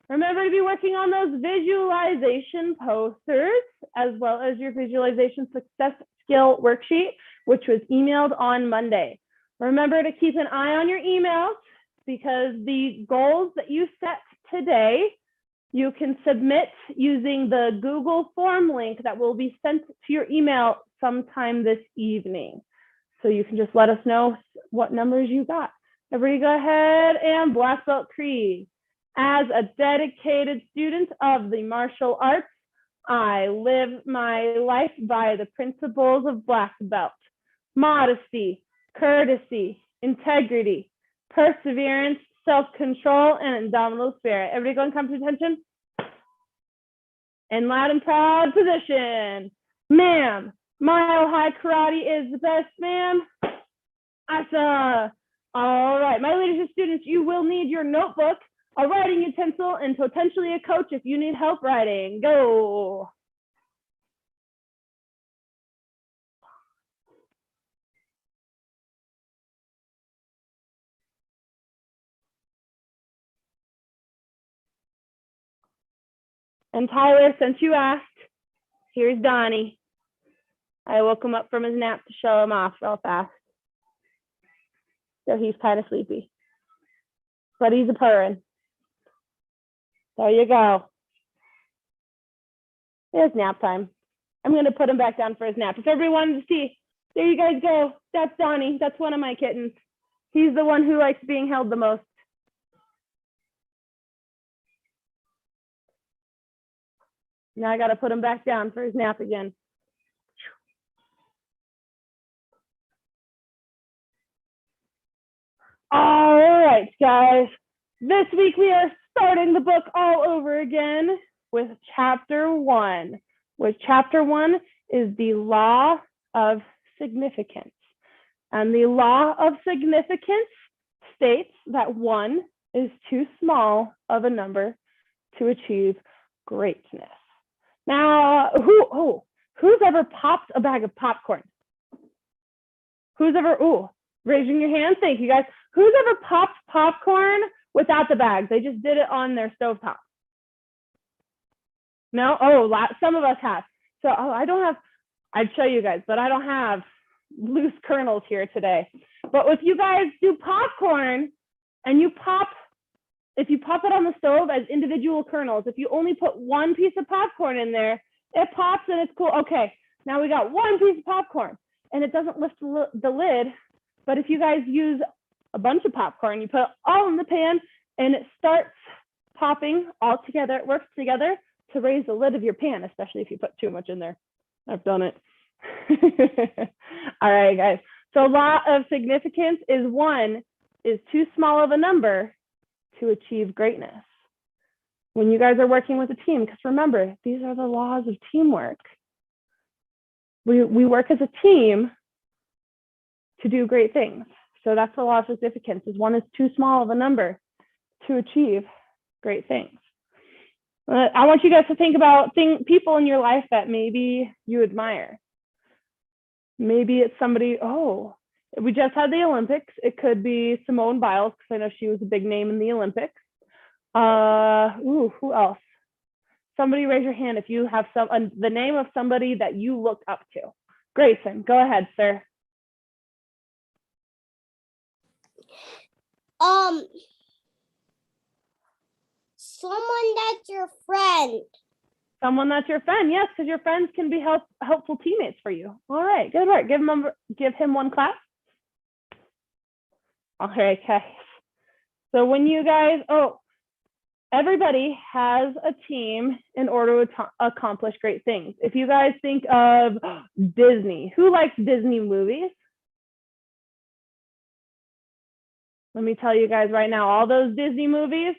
Remember to be working on those visualization posters, as well as your visualization success skill worksheet, which was emailed on Monday. Remember to keep an eye on your emails, because the goals that you set today, you can submit using the Google form link that will be sent to your email sometime this evening. So you can just let us know what numbers you got. Everybody go ahead and Black Belt Creed. As a dedicated student of the martial arts, I live my life by the principles of Black Belt: modesty, courtesy, integrity, perseverance, self-control, and indomitable spirit. Everybody go and come to attention. And loud and proud position. Ma'am, Mile High Karate is the best, ma'am. Awesome. All right, my leadership students, you will need your notebook, a writing utensil, and potentially a coach if you need help writing. Go. And Tyler, since you asked, here's Donnie. I woke him up from his nap to show him off real fast. So he's kind of sleepy, but he's a purring. There you go. It's nap time. I'm going to put him back down for his nap. If everybody wanted to see, there you guys go. That's Donnie. That's one of my kittens. He's the one who likes being held the most. Now I got to put him back down for his nap again. All right, guys. This week we are starting the book all over again with chapter 1, which chapter 1 is the law of significance. And the law of significance states that 1 is too small of a number to achieve greatness. Now, who's ever popped a bag of popcorn? Who's ever, raising your hand? Thank you, guys. Who's ever popped popcorn without the bags? They just did it on their stovetop. No? Some of us have. So I don't have, I'd show you guys, but I don't have loose kernels here today. But if you guys do popcorn and if you pop it on the stove as individual kernels, if you only put one piece of popcorn in there, it pops and it's cool. Okay, now we got one piece of popcorn and it doesn't lift the lid. But if you guys use a bunch of popcorn, you put it all in the pan and it starts popping all together. It works together to raise the lid of your pan, especially if you put too much in there. I've done it. All right, guys. So law of significance is 1 is too small of a number to achieve greatness. When you guys are working with a team, because remember, these are the laws of teamwork. We work as a team to do great things. So that's the law of significance, is 1 is too small of a number to achieve great things. I want you guys to think about people in your life that maybe you admire. Maybe it's somebody, we just had the Olympics. It could be Simone Biles, because I know she was a big name in the Olympics. Who else? Somebody raise your hand if you have the name of somebody that you look up to. Grayson, go ahead, sir.
Someone that's your friend.
Someone that's your friend, yes, because your friends can be helpful teammates for you. All right, good work. Give him one clap. All right, guys. So when you guys, everybody has a team in order to accomplish great things. If you guys think of Disney, who likes Disney movies? Let me tell you guys right now, all those Disney movies,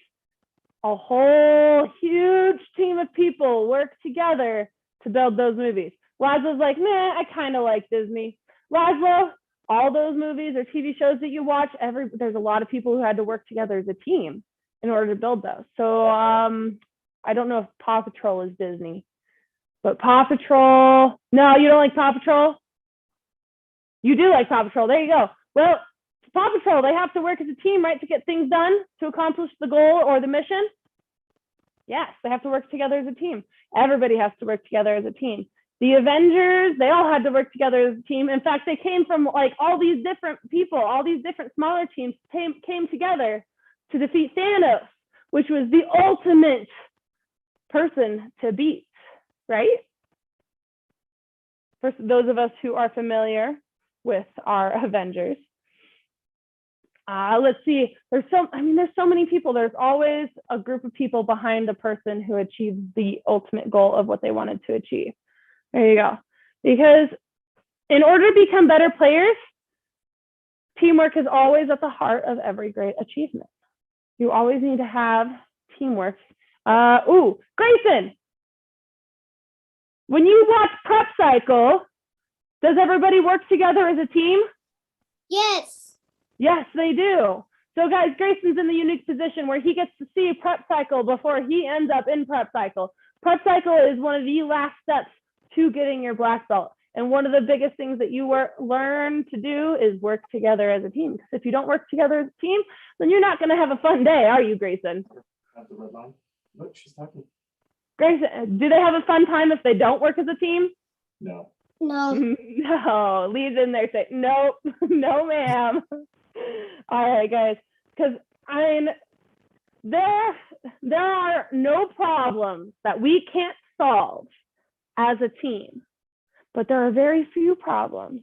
a whole huge team of people work together to build those movies. Laszlo's like, I kind of like Disney. Laszlo, all those movies or TV shows that you watch, there's a lot of people who had to work together as a team in order to build those. So I don't know if Paw Patrol is Disney, but Paw Patrol, no, you don't like Paw Patrol? You do like Paw Patrol, there you go. Well, Paw Patrol, they have to work as a team, right, to get things done, to accomplish the goal or the mission? Yes, they have to work together as a team. Everybody has to work together as a team. The Avengers, they all had to work together as a team. In fact, they came from like all these different people, all these different smaller teams came together to defeat Thanos, which was the ultimate person to beat, right? For those of us who are familiar with our Avengers. Let's see, there's so many people. There's always a group of people behind a person who achieved the ultimate goal of what they wanted to achieve. There you go. Because in order to become better players, teamwork is always at the heart of every great achievement. You always need to have teamwork. Grayson, when you watch Prep Cycle, does everybody work together as a team?
Yes.
Yes, they do. So guys, Grayson's in the unique position where he gets to see Prep Cycle before he ends up in Prep Cycle. Prep Cycle is one of the last steps to getting your black belt. And one of the biggest things that you learn to do is work together as a team. Because if you don't work together as a team, then you're not going to have a fun day, are you, Grayson?
At the red line. Look, she's talking.
Grayson, do they have a fun time if they don't work as a team?
No.
No.
No, leaves in there say, nope, no ma'am. All right, guys, because there are no problems that we can't solve as a team, but there are very few problems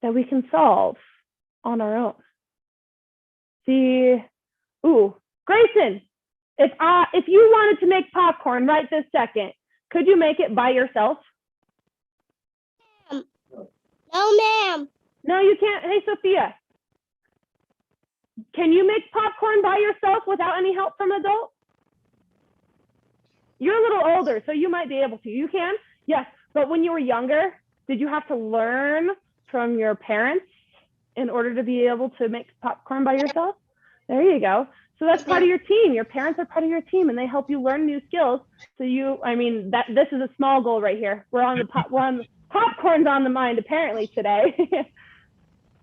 that we can solve on our own. Grayson, if you wanted to make popcorn right this second, Could you make it by yourself?
No, ma'am.
No, you can't. Hey, Sophia, can you make popcorn by yourself without any help from an adult? You're a little older, so you might be able to. You can? Yes. But when you were younger, did you have to learn from your parents in order to be able to make popcorn by yourself? There you go. So that's part of your team. Your parents are part of your team, and they help you learn new skills. So this is a small goal right here. Popcorn's on the mind apparently today.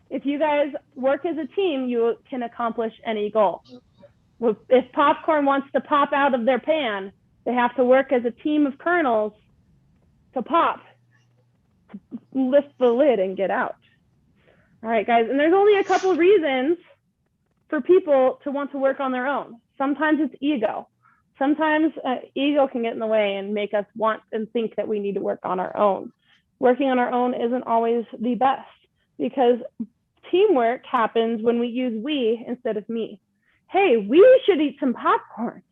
If you guys work as a team, you can accomplish any goal. If popcorn wants to pop out of their pan, they have to work as a team of kernels to lift the lid and get out. All right, guys, and there's only a couple of reasons for people to want to work on their own. Sometimes it's ego. Sometimes ego can get in the way and make us want and think that we need to work on our own. Working on our own isn't always the best because teamwork happens when we use we instead of me. Hey, we should eat some popcorn.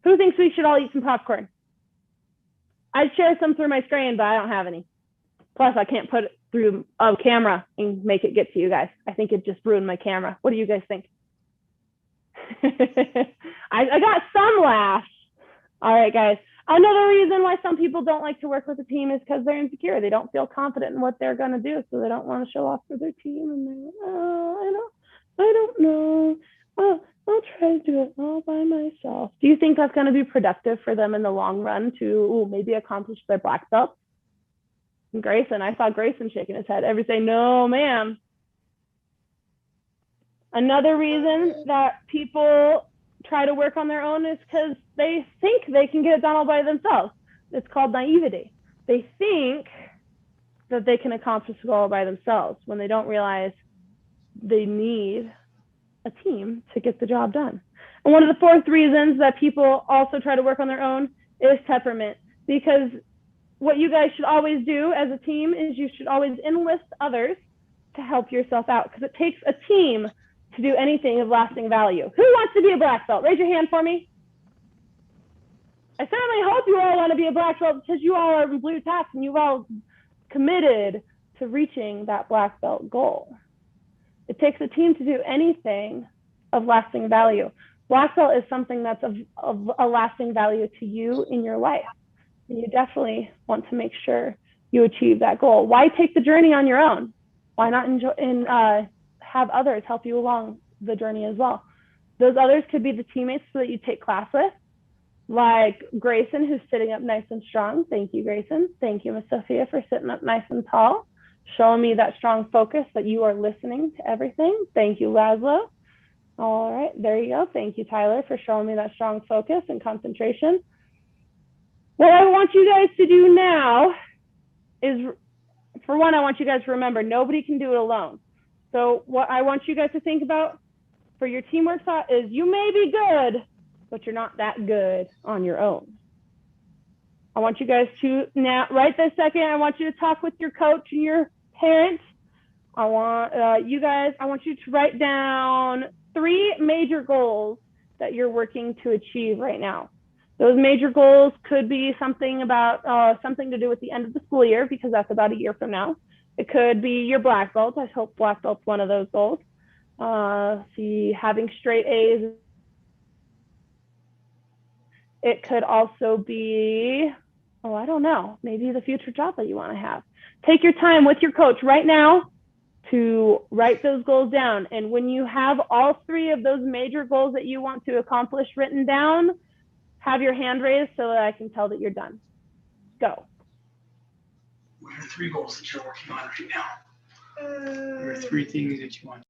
Who thinks we should all eat some popcorn? I'd share some through my screen, but I don't have any. Plus, I can't put it through a camera and make it get to you guys. I think it just ruined my camera. What do you guys think? I got some laughs. All right, guys. Another reason why some people don't like to work with a team is because they're insecure. They don't feel confident in what they're going to do, so they don't want to show off for their team. And they're like, oh, I don't know. Oh, I'll try to do it all by myself. Do you think that's going to be productive for them in the long run to maybe accomplish their black belt? And Grayson, I saw Grayson shaking his head. Every say, no, ma'am. Another reason that people try to work on their own is because they think they can get it done all by themselves. It's called naivety. They think that they can accomplish it all by themselves when they don't realize they need a team to get the job done. And one of the fourth reasons that people also try to work on their own is temperament, because what you guys should always do as a team is you should always enlist others to help yourself out, because it takes a team to do anything of lasting value. Who wants to be a black belt? Raise your hand for me. I certainly hope you all want to be a black belt because you all are in blue tats and you've all committed to reaching that black belt goal. It takes a team to do anything of lasting value. Black belt is something that's of a lasting value to you in your life. And you definitely want to make sure you achieve that goal. Why take the journey on your own? Why not enjoy and have others help you along the journey as well? Those others could be the teammates that you take class with, like Grayson, who's sitting up nice and strong. Thank you, Grayson. Thank you, Miss Sophia, for sitting up nice and tall, showing me that strong focus that you are listening to everything. Thank you, Laszlo. All right, there you go. Thank you, Tyler, for showing me that strong focus and concentration. What I want you guys to do now is, for one, I want you guys to remember, nobody can do it alone. So what I want you guys to think about for your teamwork thought is you may be good, but you're not that good on your own. I want you guys to now, right this second, I want you to talk with your coach and your parents. I want I want you to write down 3 major goals that you're working to achieve right now. Those major goals could be something about something to do with the end of the school year, because that's about a year from now. It could be your black belt. I hope black belt's one of those goals. Having straight A's. It could also be, I don't know, maybe the future job that you want to have. Take your time with your coach right now to write those goals down. And when you have all 3 of those major goals that you want to accomplish written down, have your hand raised so that I can tell that you're done. Go.
What are 3 goals that you're working on right now? What are 3 things that you want?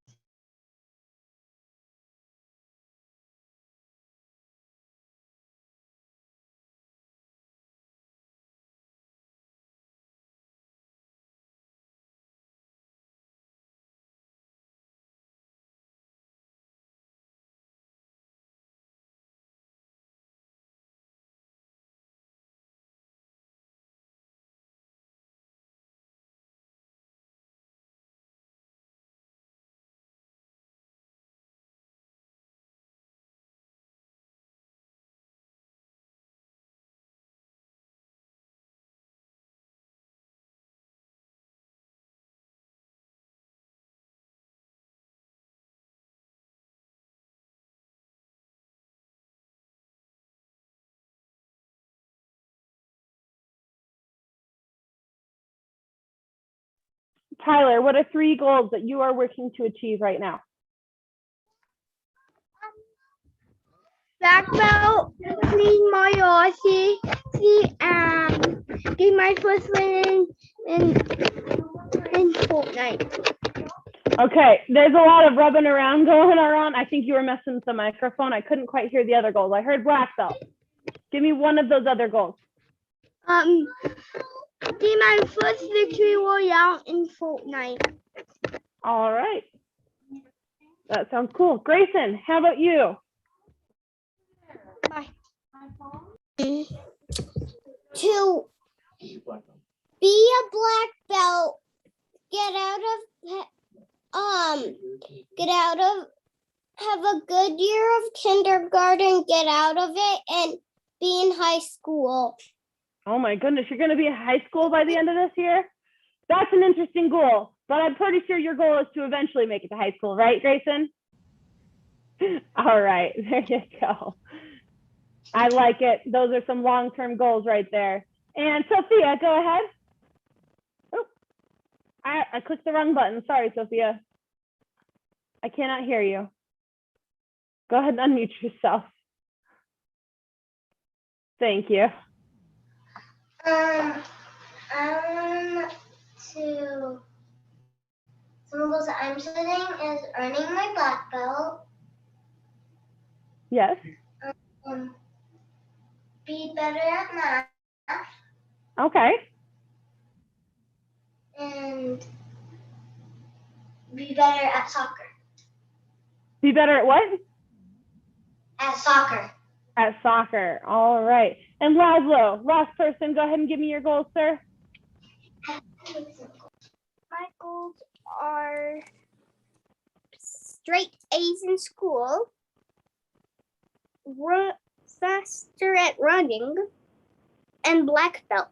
Tyler, what are 3 goals that you are working to achieve right now?
Black belt, clean my Aussie, and get my first win in Fortnite.
Okay, there's a lot of rubbing around going on. I think you were messing with the microphone. I couldn't quite hear the other goals. I heard black belt. Give me one of those other goals.
Get my first victory royale in Fortnite.
All right. That sounds cool. Grayson, how about you?
Bye. To
Black belt.
be a black belt, get out of have a good year of kindergarten, get out of it, and be in high school.
Oh my goodness, you're going to be in high school by the end of this year? That's an interesting goal, but I'm pretty sure your goal is to eventually make it to high school, right, Grayson? All right, there you go. I like it. Those are some long-term goals right there. And Sophia, go ahead. Oh, I clicked the wrong button. Sorry, Sophia. I cannot hear you. Go ahead and unmute yourself. Thank you.
To some of those I'm setting is earning my black belt,
Yes.
be better at math,
Okay.
and be better at soccer.
Be better at what?
At soccer.
At soccer. All right. And Laszlo, last person, go ahead and give me your goals, sir.
My goals are straight A's in school, run faster at running, and black belt.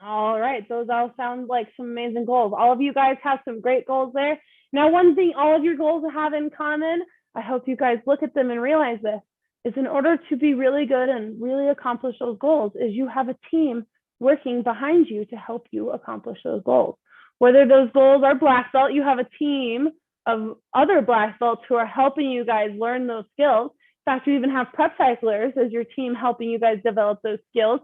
All right. Those all sound like some amazing goals. All of you guys have some great goals there. Now, one thing all of your goals have in common, I hope you guys look at them and realize this, is in order to be really good and really accomplish those goals is you have a team working behind you to help you accomplish those goals. Whether those goals are black belt, you have a team of other black belts who are helping you guys learn those skills. In fact, you even have prep cyclers as your team helping you guys develop those skills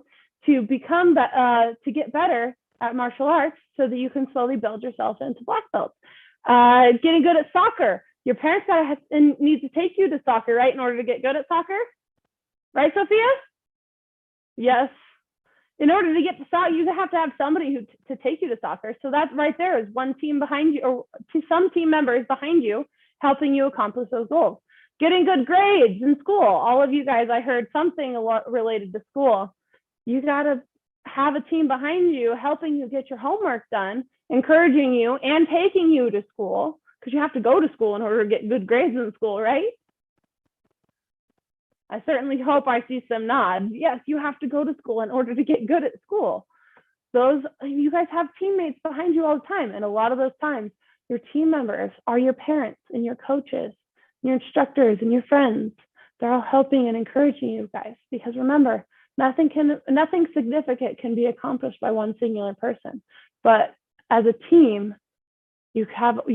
to become to get better at martial arts so that you can slowly build yourself into black belts. Getting good at soccer. Your parents need to take you to soccer, right, in order to get good at soccer? Right, Sophia? Yes. In order to get to soccer, you have to have somebody to take you to soccer. So that right there is one team behind you, or some team members behind you, helping you accomplish those goals. Getting good grades in school. All of you guys, I heard something a lot related to school. You got to have a team behind you helping you get your homework done, encouraging you, and taking you to school, because you have to go to school in order to get good grades in school, right? I certainly hope I see some nods. Yes, you have to go to school in order to get good at school. You guys have teammates behind you all the time. And a lot of those times, your team members are your parents and your coaches, your instructors and your friends. They're all helping and encouraging you guys. Because remember, nothing significant can be accomplished by one singular person. But as a team, you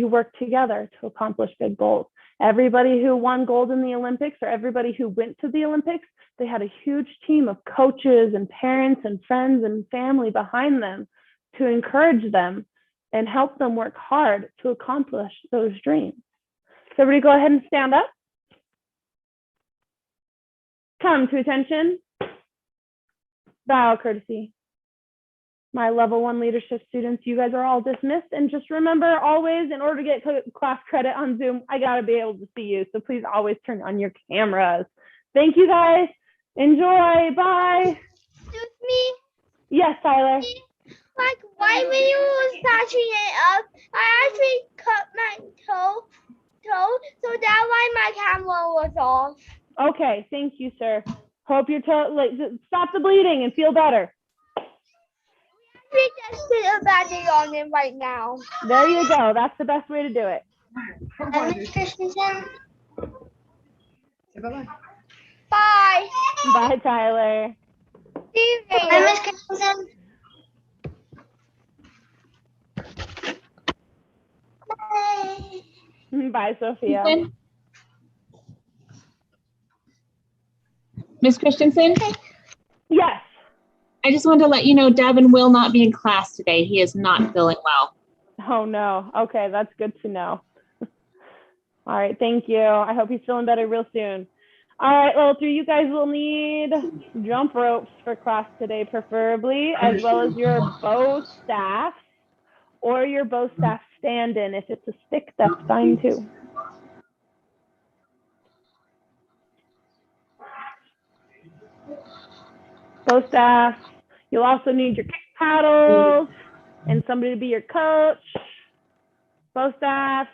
work together to accomplish big goals. Everybody who won gold in the Olympics, or everybody who went to the Olympics, they had a huge team of coaches and parents and friends and family behind them to encourage them and help them work hard to accomplish those dreams. So everybody go ahead and stand up. Come to attention. Bow courtesy. My level 1 leadership students, you guys are all dismissed. And just remember, always, in order to get class credit on Zoom, I gotta be able to see you. So please always turn on your cameras. Thank you guys. Enjoy. Bye.
Excuse me?
Yes, Tyler.
Like, why when you was patching it up, I actually cut my toe, so that's why my camera was off.
Okay, thank you, sir. Hope your toe, stop the bleeding and feel better.
We just put a bandage on it right now.
There you go. That's the best way to do it.
Miss Christensen.
Say bye-bye.
Bye.
Bye, Tyler.
Miss Christensen.
Bye, Sophia.
Christensen? Miss Christensen,
Yes.
I just wanted to let you know Devin will not be in class today. He is not feeling well.
Oh, no. Okay, that's good to know. All right, thank you. I hope he's feeling better real soon. All right, level 3, you guys will need jump ropes for class today, preferably, as well as your bow staff or your bow staff stand-in. If it's a stick, that's fine too. Bow staff. You'll also need your kick paddles and somebody to be your coach. Bow staff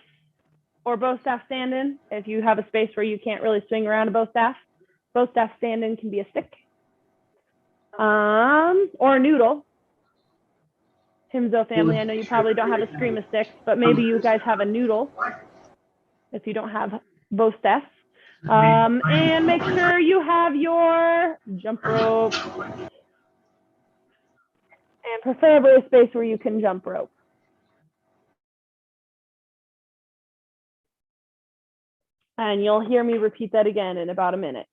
or bow staff stand-in if you have a space where you can't really swing around a bow staff. Bow staff stand-in can be a stick. Or a noodle. Himzo family, I know you probably don't have a scream stick, but maybe you guys have a noodle if you don't have bow staffs. And make sure you have your jump rope and preferably a space where you can jump rope. And you'll hear me repeat that again in about a minute.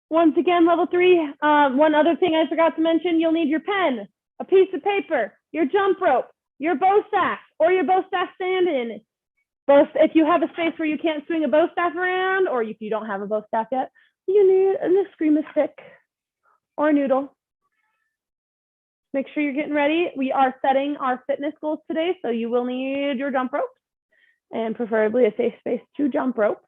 Once again, level 3, one other thing I forgot to mention, you'll need your pen, a piece of paper, your jump rope, your bow staff, or your bow staff stand-in. Both, if you have a space where you can't swing a bow staff around, or if you don't have a bow staff yet, you need a scream stick or a noodle. Make sure you're getting ready. We are setting our fitness goals today, so you will need your jump rope and preferably a safe space to jump rope.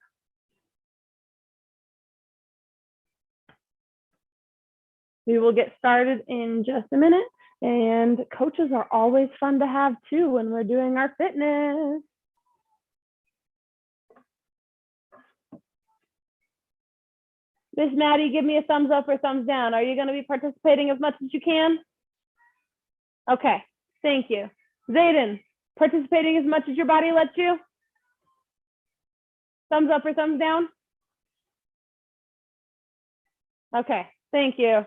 We will get started in just a minute, and coaches are always fun to have too when we're doing our fitness. Miss Maddie, give me a thumbs up or thumbs down. Are you going to be participating as much as you can? Okay, thank you. Zayden, participating as much as your body lets you? Thumbs up or thumbs down? Okay, thank you.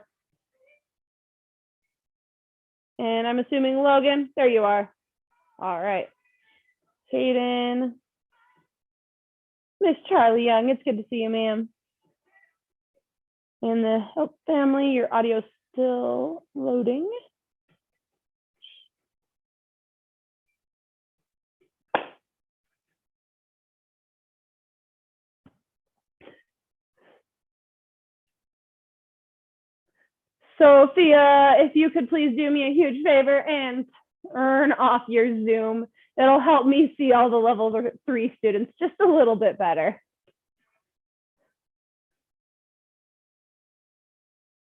And I'm assuming Logan, there you are. All right. Hayden. Miss Charlie Young, it's good to see you, ma'am. And the Hope family, your audio is still loading. Sophia, if you could please do me a huge favor and turn off your Zoom. It'll help me see all the level 3 students just a little bit better.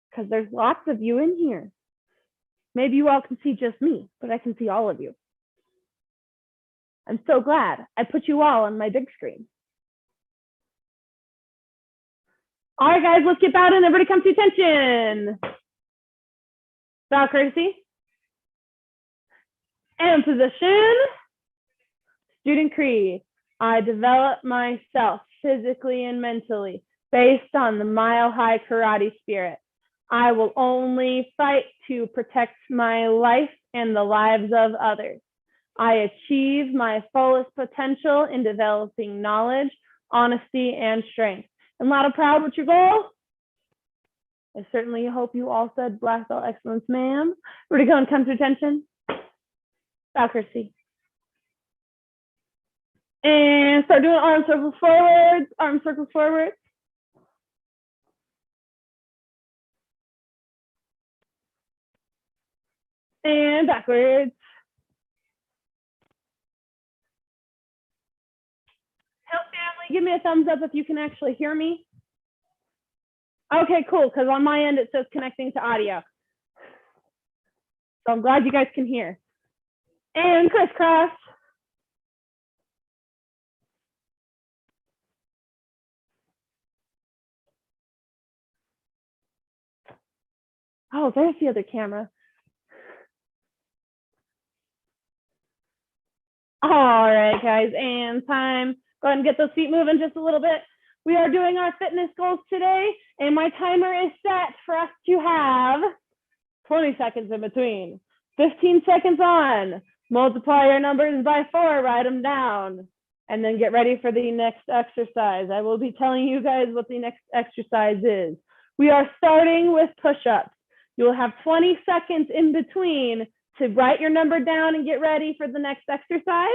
Because there's lots of you in here. Maybe you all can see just me, but I can see all of you. I'm so glad I put you all on my big screen. All right, guys, let's get bowed in. Everybody come to attention. Bow courtesy. And position. Student creed. I develop myself physically and mentally based on the mile-high karate spirit. I will only fight to protect my life and the lives of others. I achieve my fullest potential in developing knowledge, honesty, and strength. And loud and proud, what's your goal? I certainly hope you all said black belt excellence, ma'am. Where to go and come to attention? Accuracy. And start doing arm circles forwards, arm circles forward. And backwards. Help family, give me a thumbs up if you can actually hear me. Okay, cool, because on my end it says connecting to audio. So I'm glad you guys can hear. And crisscross. Oh, there's the other camera. All right, guys, and time. Go ahead and get those feet moving just a little bit. We are doing our fitness goals today, and my timer is set for us to have 20 seconds in between. 15 seconds on. Multiply your numbers by 4, write them down, and then get ready for the next exercise. I will be telling you guys what the next exercise is. We are starting with push-ups. You will have 20 seconds in between to write your number down and get ready for the next exercise.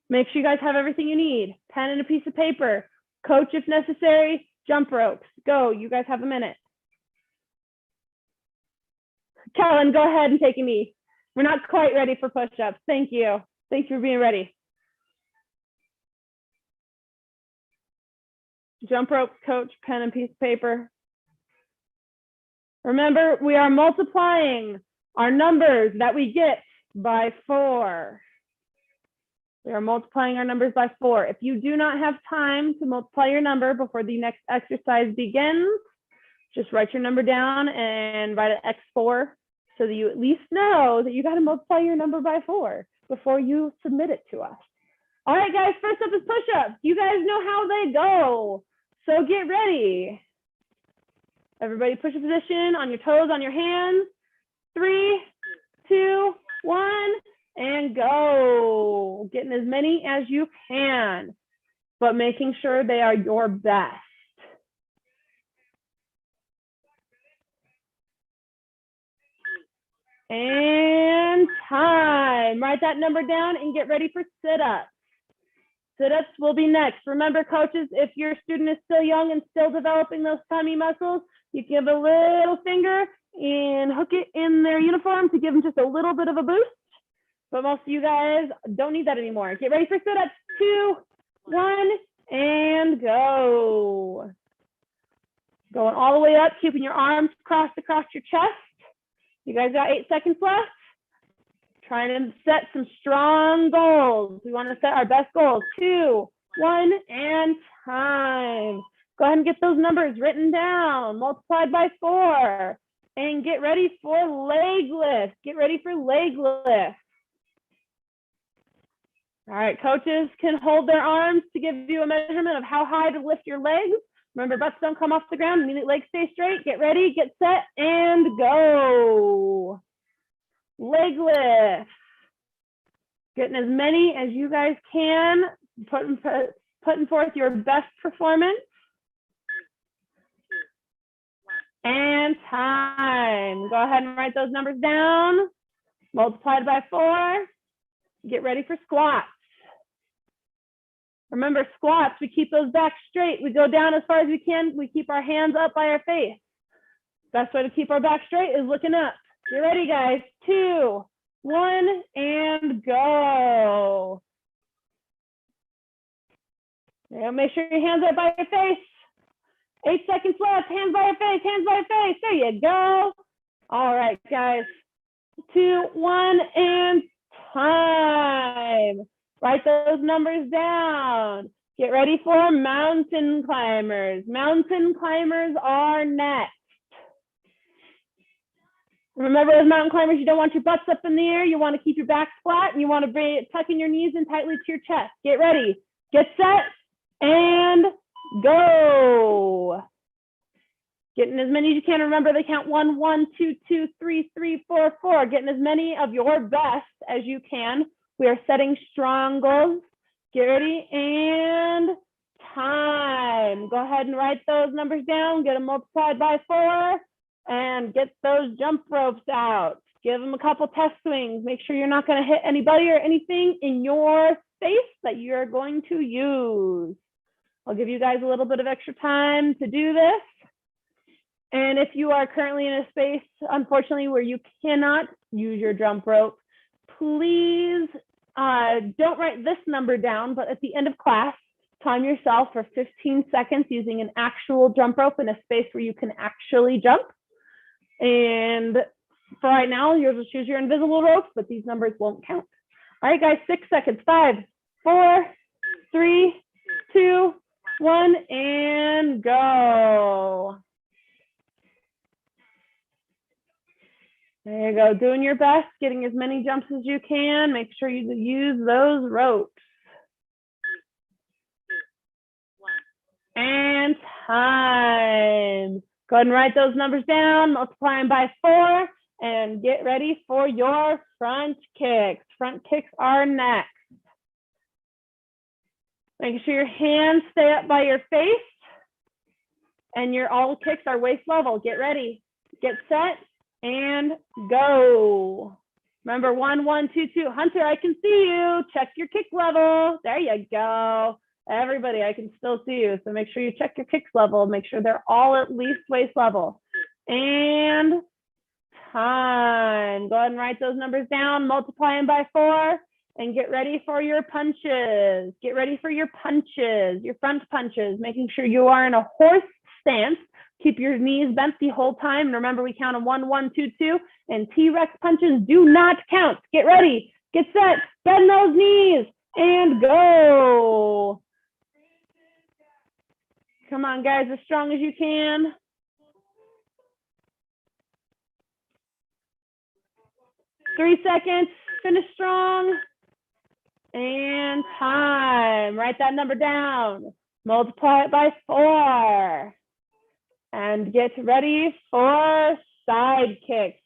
Make sure you guys have everything you need. Pen and a piece of paper. Coach if necessary. Jump ropes. Go. You guys have a minute. Kellen, go ahead and take a knee. We're not quite ready for push-ups. Thank you. Thanks for being ready. Jump ropes, coach, pen and piece of paper. Remember, we are multiplying our numbers that we get by 4. We are multiplying our numbers by 4. If you do not have time to multiply your number before the next exercise begins, just write your number down and write an X4 so that you at least know that you got to multiply your number by 4 before you submit it to us. All right, guys, first up is push-ups. You guys know how they go, so get ready. Everybody push a position on your toes, on your hands. 3, 2, 1, and go. Getting as many as you can, but making sure they are your best. And time. Write that number down and get ready for sit-ups. Sit-ups will be next. Remember, coaches, if your student is still young and still developing those tummy muscles, you give a little finger and hook it in their uniform to give them just a little bit of a boost. But most of you guys don't need that anymore. Get ready for sit-ups. 2, 1, and go. Going all the way up, keeping your arms crossed across your chest. You guys got 8 seconds left. Trying to set some strong goals. We want to set our best goals. 2, 1, and time. Go ahead and get those numbers written down, multiplied by 4, and get ready for leg lift. Get ready for leg lift. All right, coaches can hold their arms to give you a measurement of how high to lift your legs. Remember, butts don't come off the ground. Legs stay straight. Get ready, get set, and go. Leg lift. Getting as many as you guys can, putting forth your best performance. And time. Go ahead and write those numbers down. Multiplied by 4. Get ready for squats. Remember, squats, we keep those back straight. We go down as far as we can. We keep our hands up by our face. Best way to keep our back straight is looking up. Get ready, guys. 2, 1, and go. Now make sure your hands are by your face. 8 seconds left. Hands by your face. Hands by your face. There you go. All right, guys. 2, 1, and time. Write those numbers down. Get ready for mountain climbers. Mountain climbers are next. Remember, as mountain climbers, you don't want your butts up in the air. You want to keep your back flat, and you want to bring it, tucking your knees in tightly to your chest. Get ready. Get set, and go. Getting as many as you can. Remember, they count 1, 1, 2, 2, 3, 3, 4, 4. Getting as many of your best as you can. We are setting strong goals. Get ready and time. Go ahead and write those numbers down. Get them multiplied by 4 and get those jump ropes out. Give them a couple test swings. Make sure you're not going to hit anybody or anything in your space that you're going to use. I'll give you guys a little bit of extra time to do this. And if you are currently in a space, unfortunately, where you cannot use your jump rope, please don't write this number down, but at the end of class, time yourself for 15 seconds using an actual jump rope in a space where you can actually jump. And for right now, you'll just use your invisible ropes, but these numbers won't count. All right, guys, 6 seconds. 5, 4, 3, 2, 1, and go. There you go, doing your best, getting as many jumps as you can. Make sure you use those ropes. And time. Go ahead and write those numbers down, multiply them by 4, and get ready for your front kicks. Front kicks are next. Make sure your hands stay up by your face and your all kicks are waist level. Get ready, get set, and go. Remember, 1, 1, 2, 2. Hunter, I can see you. Check your kick level. There you go. Everybody, I can still see you. So make sure you check your kicks level. Make sure they're all at least waist level. And time. Go ahead and write those numbers down. Multiply them by 4 and get ready for your punches. Get ready for your punches, your front punches, making sure you are in a horse stance. Keep your knees bent the whole time. And remember, we count on 1, 1, 2, 2, and T-Rex punches do not count. Get ready, get set, bend those knees, and go. Come on, guys, as strong as you can. Three seconds, finish strong. And time. Write that number down. Multiply it by 4. And get ready for side kicks.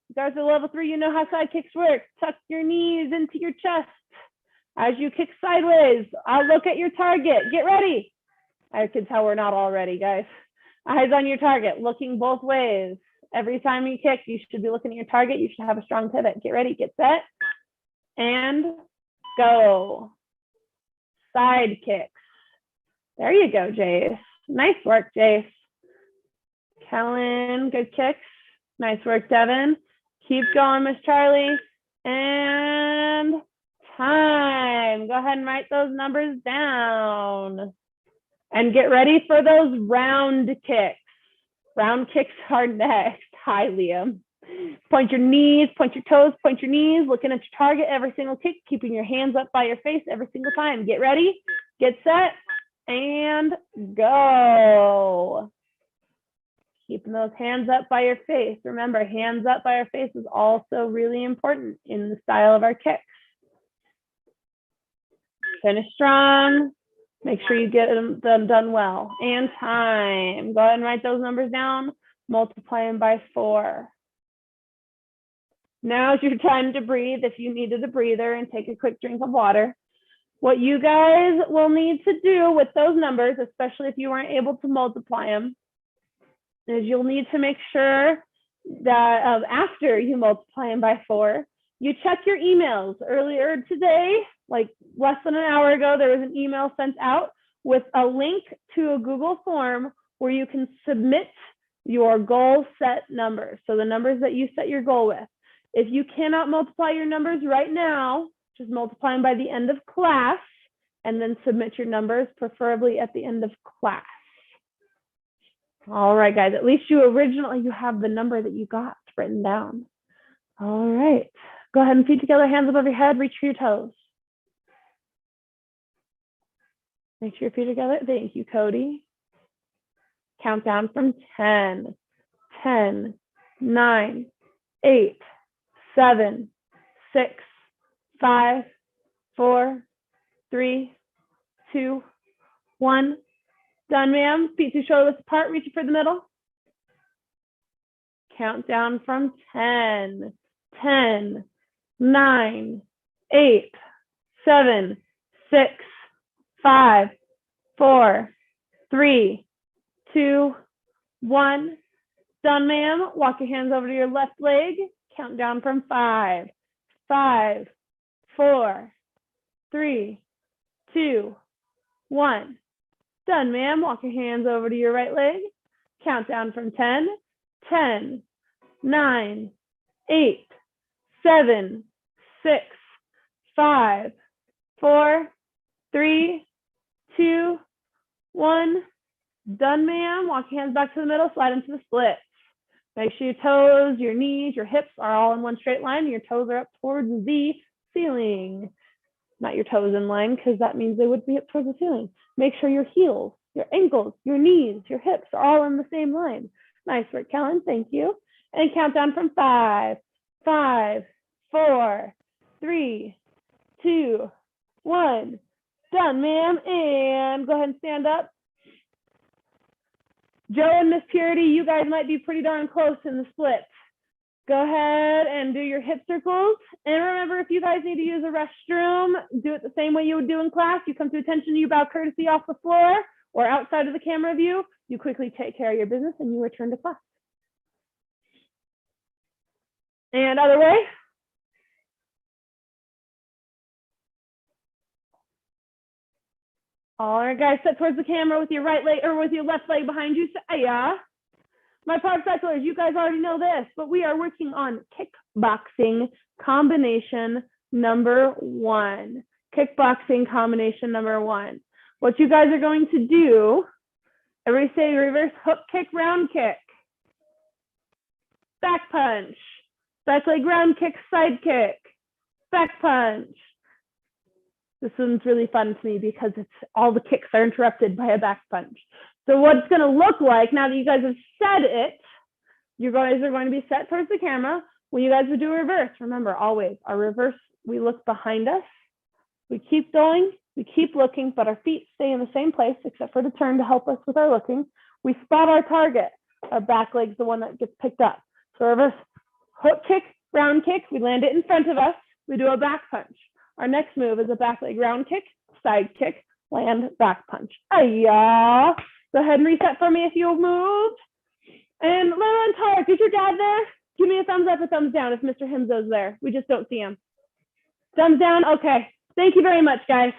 You guys are level 3, you know how side kicks work. Tuck your knees into your chest. As you kick sideways, I'll look at your target. Get ready. I can tell we're not all ready, guys. Eyes on your target, looking both ways. Every time you kick, you should be looking at your target. You should have a strong pivot. Get ready, get set, and go. Side kicks. There you go, Jace. Nice work, Jace. Kellen, good kicks. Nice work, Devin. Keep going, Miss Charlie. And time. Go ahead and write those numbers down. And get ready for those round kicks. Round kicks are next. Hi, Liam. Point your knees, point your toes, point your knees, looking at your target every single kick, keeping your hands up by your face every single time. Get ready, get set, and go. Keeping those hands up by your face. Remember, hands up by our face is also really important in the style of our kicks. Finish strong. Make sure you get them done well. And time. Go ahead and write those numbers down. Multiply them by 4. Now's your time to breathe if you needed a breather and take a quick drink of water. What you guys will need to do with those numbers, especially if you weren't able to multiply them, is you'll need to make sure that after you multiply them by 4, you check your emails. Earlier today, like less than an hour ago, there was an email sent out with a link to a Google form where you can submit your goal set numbers. So the numbers that you set your goal with. If you cannot multiply your numbers right now, just multiply them by the end of class and then submit your numbers, preferably at the end of class. All right, guys, at least you have the number that you got written down. All right, go ahead and feet together, hands above your head, reach for your toes. Make sure your feet are together. Thank you, Cody. Count down from 10, 10, 9, 8, 7, 6, 5, 4, 3, 2, 1. Done, ma'am. Feet to shoulders apart, reaching for the middle. count down from 10, 10, 9, 8, 7, 6, 5, 4, 3, 2, 1. Done, ma'am. Walk your hands over to your left leg. Count down from 5, 5, 4, 3, 2, 1. Done, ma'am. Walk your hands over to your right leg. Count down from 10, 10, 9, 8, 7, 6, 5, 4, 3, 2, 1. Done, ma'am. Walk your hands back to the middle, slide into the splits. Make sure your toes, your knees, your hips are all in one straight line, and your toes are up towards the ceiling. Not your toes in line, because that means they would be up towards the ceiling. Make sure your heels, your ankles, your knees, your hips are all in the same line. Nice work, Kellen. Thank you. And count down from 5, 5, 4, 3, 2, 1. Done, ma'am. And go ahead and stand up. Joe and Miss Purity, you guys might be pretty darn close in the split. Go ahead and do your hip circles. And remember, if you guys need to use a restroom, do it the same way you would do in class. You come to attention, you bow courtesy off the floor or outside of the camera view. You quickly take care of your business and you return to class. And other way. All right, guys, step towards the camera with your right leg or with your left leg behind you. Yeah. My park cyclers, you guys already know this, but we are working on kickboxing combination number 1. Kickboxing combination number 1. What you guys are going to do, everybody say reverse hook kick, round kick. Back punch. Back leg round kick, side kick. Back punch. This one's really fun to me because it's all the kicks are interrupted by a back punch. So what it's going to look like, now that you guys have said it, you guys are going to be set towards the camera. When you guys would do a reverse, remember always, our reverse, we look behind us. We keep going, we keep looking, but our feet stay in the same place except for the turn to help us with our looking. We spot our target. Our back leg's the one that gets picked up. So reverse hook kick, round kick, we land it in front of us. We do a back punch. Our next move is a back leg round kick, side kick, land, back punch. Ayah. Go ahead and reset for me if you'll move. And Lila and Tarek, is your dad there? Give me a thumbs up or thumbs down if Mr. Himzo's there. We just don't see him. Thumbs down? Okay. Thank you very much, guys.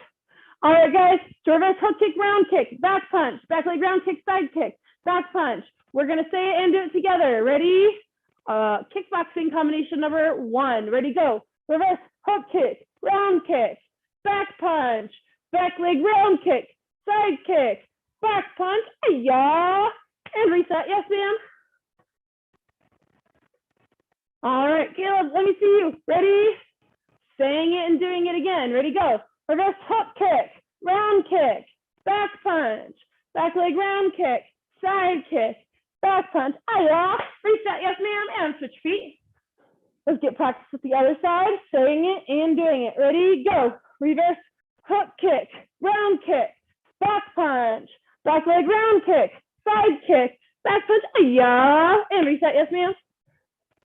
All right, guys. Reverse hook kick, round kick, back punch, back leg round kick, side kick, back punch. We're going to say it and do it together. Ready? Kickboxing combination number 1. Ready, go. Reverse hook kick, round kick, back punch, back leg round kick, side kick, back punch, yeah, and reset. Yes, ma'am. All right, Caleb, let me see you. Ready? Saying it and doing it again. Ready, go. Reverse hook kick, round kick, back punch, back leg round kick, side kick, back punch, yeah. Reset. Yes, ma'am, and switch feet. Let's get practice with the other side, saying it and doing it. Ready, go. Reverse hook kick, round kick, back punch, back leg round kick, side kick, back punch, yeah, and reset. Yes, ma'am.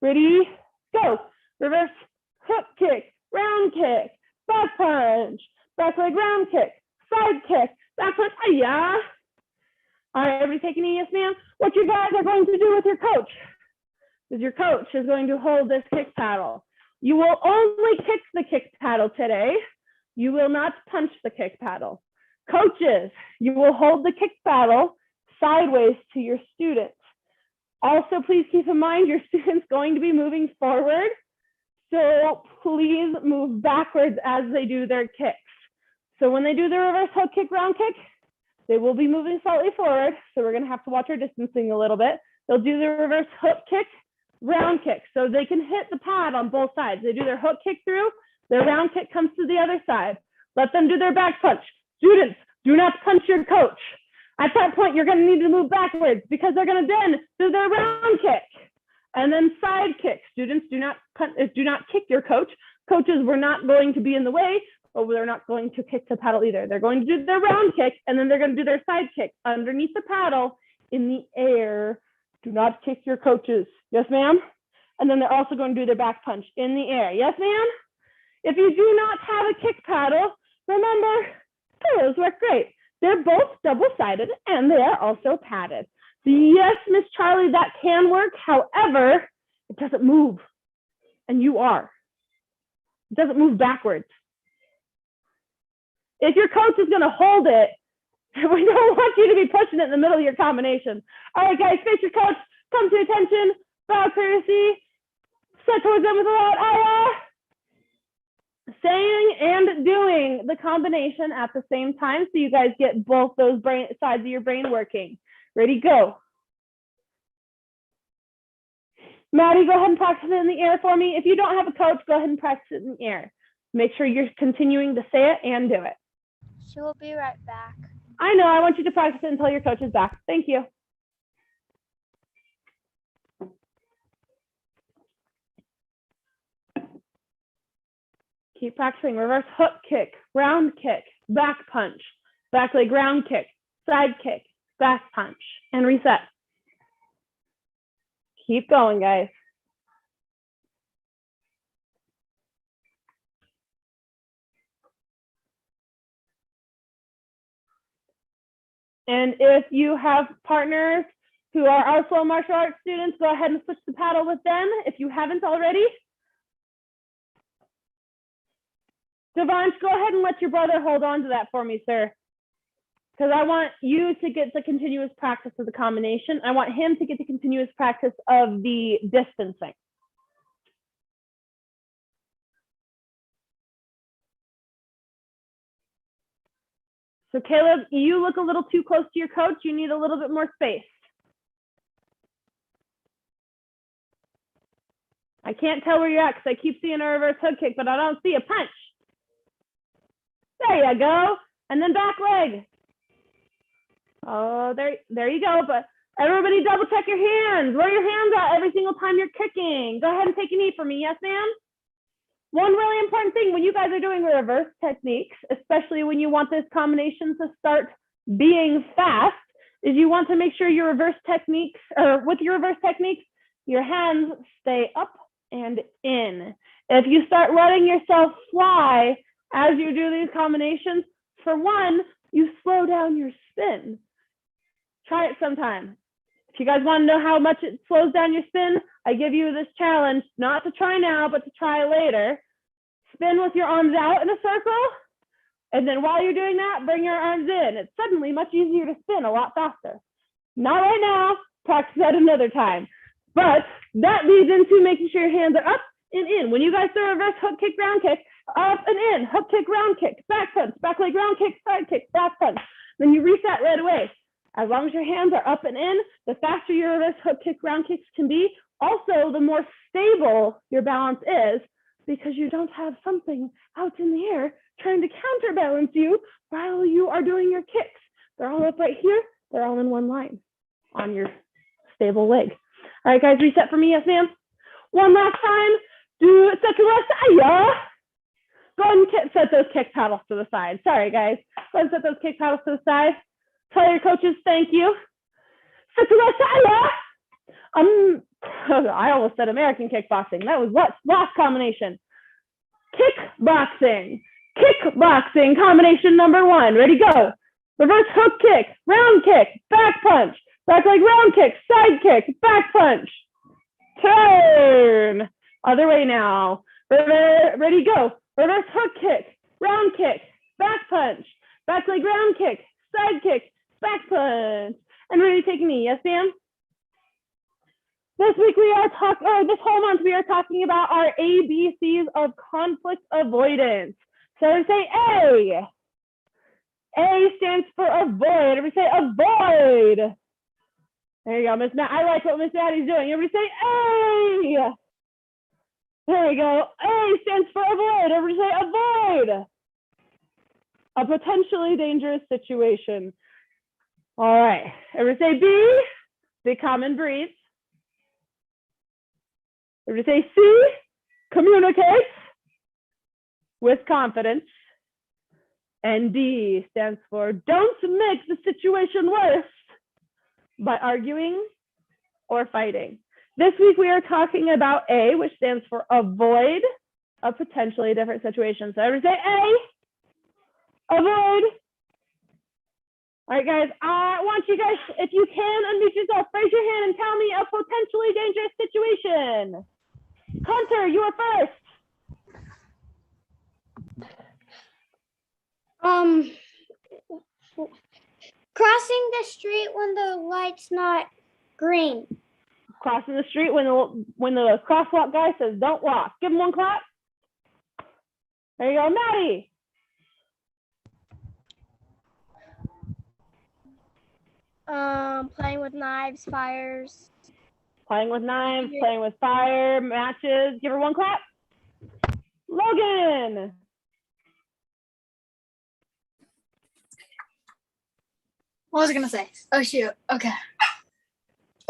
Ready, go. Reverse hook kick, round kick, back punch, back leg round kick, side kick, back punch, yeah. All right, everybody taking it, yes, ma'am. What you guys are going to do with your coach is your coach is going to hold this kick paddle. You will only kick the kick paddle today. You will not punch the kick paddle. Coaches, you will hold the kick paddle sideways to your students. Also, please keep in mind your student's going to be moving forward. So please move backwards as they do their kicks. So when they do the reverse hook kick, round kick, they will be moving slightly forward. So we're gonna have to watch our distancing a little bit. They'll do the reverse hook kick, round kick. So they can hit the pad on both sides. They do their hook kick through, their round kick comes to the other side. Let them do their back punch. Students, do not punch your coach. At that point, you're going to need to move backwards because they're going to then do their round kick and then side kick. Students, do not kick your coach. Coaches, we're not going to be in the way, but they're not going to kick the paddle either. They're going to do their round kick and then they're going to do their side kick underneath the paddle in the air. Do not kick your coaches. Yes, ma'am? And then they're also going to do their back punch in the air. Yes, ma'am? If you do not have a kick paddle, remember, pillows work great. They're both double-sided and they are also padded. Yes, Miss Charlie, that can work. However, it doesn't move. And you are. It doesn't move backwards. If your coach is going to hold it, we don't want you to be pushing it in the middle of your combination. All right, guys, face your coach. Come to attention. Bow courtesy. Set towards them with a loud ayah. Saying and doing the combination at the same time so you guys get both those sides of your brain working. Ready, go. Maddie, go ahead and practice it in the air for me. If you don't have a coach, go ahead and practice it in the air. Make sure you're continuing to say it and do it.
She will be right back.
I know, I want you to practice it until your coach is back. Thank you. Keep practicing. Reverse hook kick, round kick, back punch, back leg round kick, side kick, back punch, and reset. Keep going, guys. And if you have partners who are also martial arts students, go ahead and switch the paddle with them if you haven't already. Devansh, go ahead and let your brother hold on to that for me, sir. Because I want you to get the continuous practice of the combination. I want him to get the continuous practice of the distancing. So Caleb, you look a little too close to your coach. You need a little bit more space. I can't tell where you're at because I keep seeing a reverse hook kick, but I don't see a punch. There you go. And then back leg. Oh, there you go. But everybody double check your hands. Where are your hands at every single time you're kicking? Go ahead and take a knee for me. Yes, ma'am? One really important thing when you guys are doing reverse techniques, especially when you want this combination to start being fast, is you want to make sure your reverse techniques, or with your reverse techniques, your hands stay up and in. If you start letting yourself fly as you do these combinations, for one, you slow down your spin. Try it sometime. If you guys want to know how much it slows down your spin, I give you this challenge, not to try now, but to try later. Spin with your arms out in a circle, and then while you're doing that, bring your arms in. It's suddenly much easier to spin a lot faster. Not right now, practice that another time. But that leads into making sure your hands are up and in. When you guys throw a reverse hook kick, round kick, up and in, hook kick, round kick, back punch, back leg, round kick, side kick, back punch. Then you reset right away. As long as your hands are up and in, the faster your reverse hook kick, round kicks can be. Also, the more stable your balance is because you don't have something out in the air trying to counterbalance you while you are doing your kicks. They're all up right here. They're all in one line on your stable leg. All right, guys, reset for me. Yes, ma'am. One last time. Do set to left side. Go ahead and set those kick paddles to the side. Sorry, guys. Go ahead and set those kick paddles to the side. Tell your coaches thank you. Set to left side. I almost said American kickboxing. That was what? Last combination. Kickboxing. Kickboxing combination number one. Ready, go. Reverse hook kick, round kick, back punch, back leg round kick, side kick, back punch. Turn. Other way now. Ready, go. Reverse hook kick, round kick, back punch, back leg round kick, side kick, back punch. And ready to take a knee. Yes, ma'am? This week we are this whole month we are talking about our ABCs of conflict avoidance. So we say A. A stands for avoid. Everybody say avoid. There you go, Miss Matt. I like what Miss Maddie's doing. Everybody say A. There you go. A stands for avoid. Everybody say avoid. A potentially dangerous situation. All right. Everybody say B. Be calm and breathe. Everybody say C. Communicate with confidence. And D stands for don't make the situation worse by arguing or fighting. This week we are talking about A, which stands for avoid a potentially different situation. So everybody say A, avoid. All right, guys, I want you guys, if you can, unmute yourself, raise your hand and tell me a potentially dangerous situation. Hunter, you are first.
Crossing the street when the light's not green.
Crossing the street when the crosswalk guy says don't walk. Give him one clap. There you go, Maddie.
Playing with knives, fires.
Playing with knives, playing with fire, matches. Give her one clap. Logan.
What was I gonna say? Oh shoot. Okay.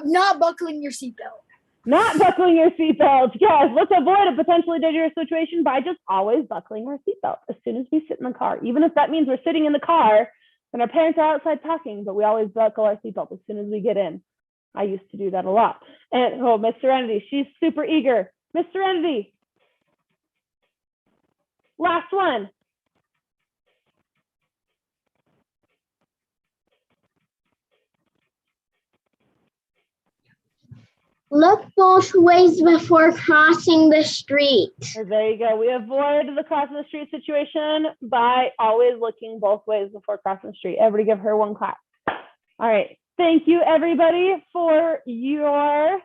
Not buckling your seatbelt.
Not buckling your seatbelt. Guys, let's avoid a potentially dangerous situation by just always buckling our seatbelt as soon as we sit in the car. Even if that means we're sitting in the car and our parents are outside talking, but we always buckle our seatbelt as soon as we get in. I used to do that a lot. And oh, Miss Serenity, she's super eager. Miss Serenity. Last one.
Look both ways before crossing the street.
There you go. We avoid the crossing the street situation by always looking both ways before crossing the street. Everybody give her one clap. All right. Thank you, everybody, for your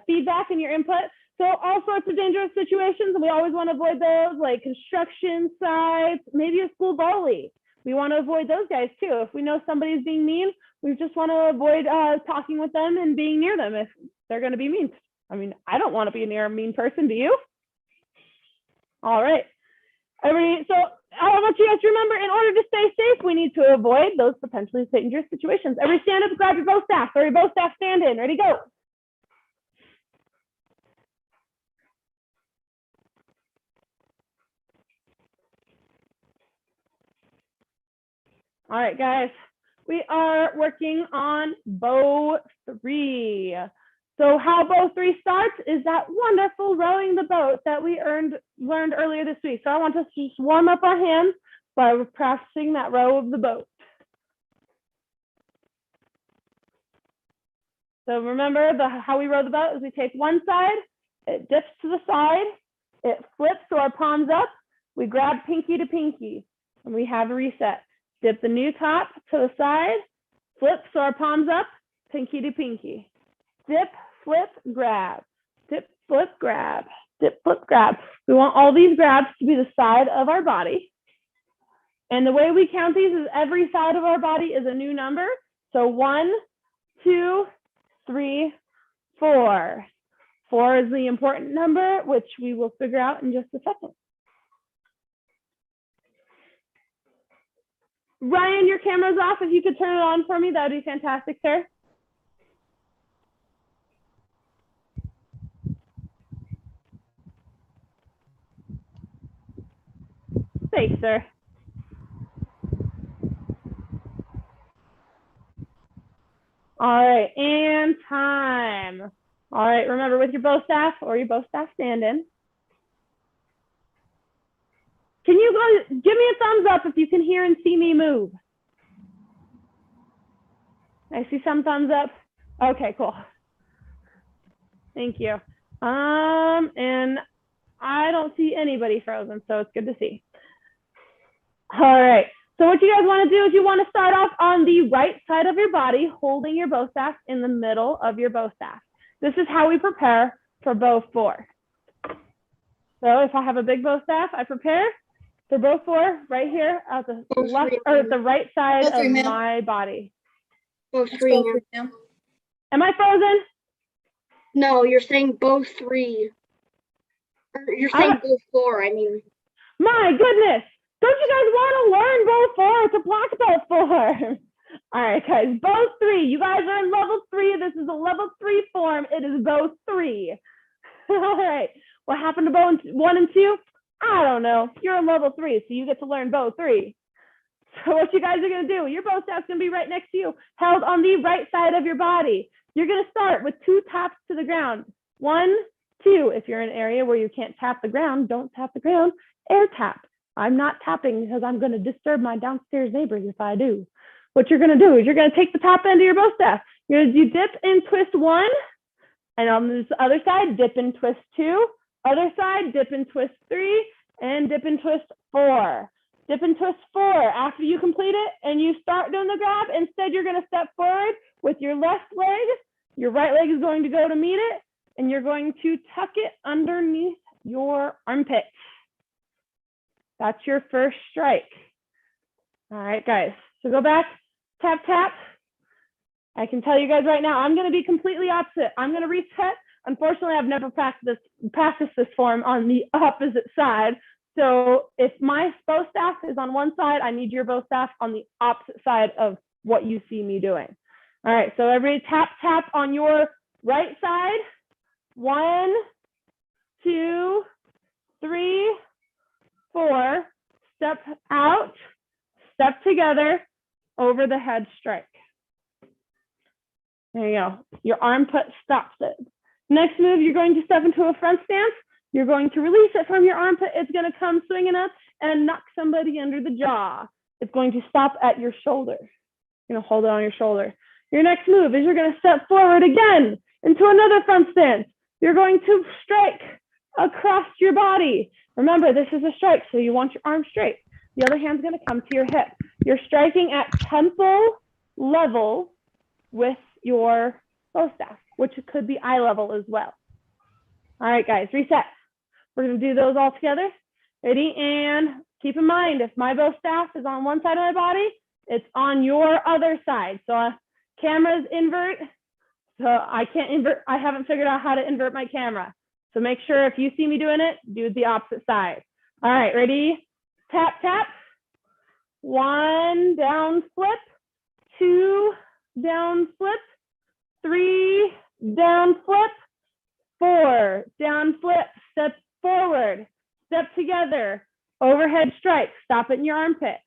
feedback and your input. So all sorts of dangerous situations, and we always want to avoid those, like construction sites, maybe a school bully. We want to avoid those guys too. If we know somebody's being mean, we just want to avoid talking with them and being near them if they're going to be mean. I mean, I don't want to be near a mean person, do you? All right. Everybody, so I want you guys to remember, in order to stay safe, we need to avoid those potentially dangerous situations. Everybody stand up, grab your bow staff, or your bow staff stand in. Ready, go. All right, guys, we are working on bow 3. So how bow 3 starts is that wonderful rowing the boat that we learned earlier this week. So I want us to just warm up our hands by practicing that row of the boat. So remember how we row the boat is we take one side, it dips to the side, it flips so our palms up, we grab pinky to pinky, and we have a reset. Dip the new top to the side, flip so our palms up, pinky to pinky. Dip, flip, grab. Dip, flip, grab. Dip, flip, grab. We want all these grabs to be the side of our body. And the way we count these is every side of our body is a new number. So 1, 2, 3, 4. 4 is the important number, which we will figure out in just a second. Ryan, your camera's off. If you could turn it on for me, that would be fantastic, sir. Thanks, sir. All right, and time. All right, remember with your bow staff or your bow staff stand-in. Can you go, give me a thumbs up if you can hear and see me move? I see some thumbs up. Okay, cool. Thank you. And I don't see anybody frozen, so it's good to see. All right, so what you guys want to do is you want to start off on the right side of your body, holding your bow staff in the middle of your bow staff. This is how we prepare for bow 4. So if I have a big bow staff, I prepare for bow 4 right here at the left or at the right side of my body.
Bow 3 now.
Am I frozen?
No, you're saying bow 3. Or you're saying bow 4, I mean.
My goodness. Don't you guys want to learn bow 4 to block bow 4? All right, guys, bow 3. You guys are in level 3. This is a level 3 form. It is bow 3. All right. What happened to bow 1 and 2? I don't know. You're in level 3, so you get to learn bow 3. So what you guys are going to do, your bow staff's going to be right next to you, held on the right side of your body. you're going to start with 2 taps to the ground. 1, 2. If you're in an area where you can't tap the ground, don't tap the ground, air tap. I'm not tapping because I'm going to disturb my downstairs neighbors if I do. What you're going to do is you're going to take the top end of your bow staff. You're going to do dip and twist 1. And on this other side, dip and twist 2. Other side, dip and twist 3. And dip and twist 4. Dip and twist 4. After you complete it and you start doing the grab, instead you're going to step forward with your left leg. Your right leg is going to go to meet it. And you're going to tuck it underneath your armpit. That's your first strike. All right, guys. So go back, tap, tap. I can tell you guys right now, I'm going to be completely opposite. I'm going to reset. Unfortunately, I've never practiced this form on the opposite side. So if my bow staff is on one side, I need your bow staff on the opposite side of what you see me doing. All right, so everybody tap, tap on your right side. 1, 2, 3, 4. Step out, step together, over the head strike. There you go. Your armpit stops it. Next move, you're going to step into a front stance. You're going to release it from your armpit. It's going to come swinging up and knock somebody under the jaw. It's going to stop at your shoulder. You're going to hold it on your shoulder. Your next move is you're going to step forward again into another front stance. You're going to strike across your body. Remember, this is a strike, so you want your arm straight. The other hand's going to come to your hip. You're striking at temple level with your bow staff, which could be eye level as well. All right, guys, reset. We're going to do those all together. Ready? And keep in mind, if my bow staff is on one side of my body, it's on your other side. So cameras invert. So I can't invert. I haven't figured out how to invert my camera. So make sure if you see me doing it, do the opposite side. All right, ready? Tap, tap. 1, down, flip. 2, down, flip. 3, down, flip. 4, down, flip. Step forward. Step together. Overhead strike. Stop it in your armpit.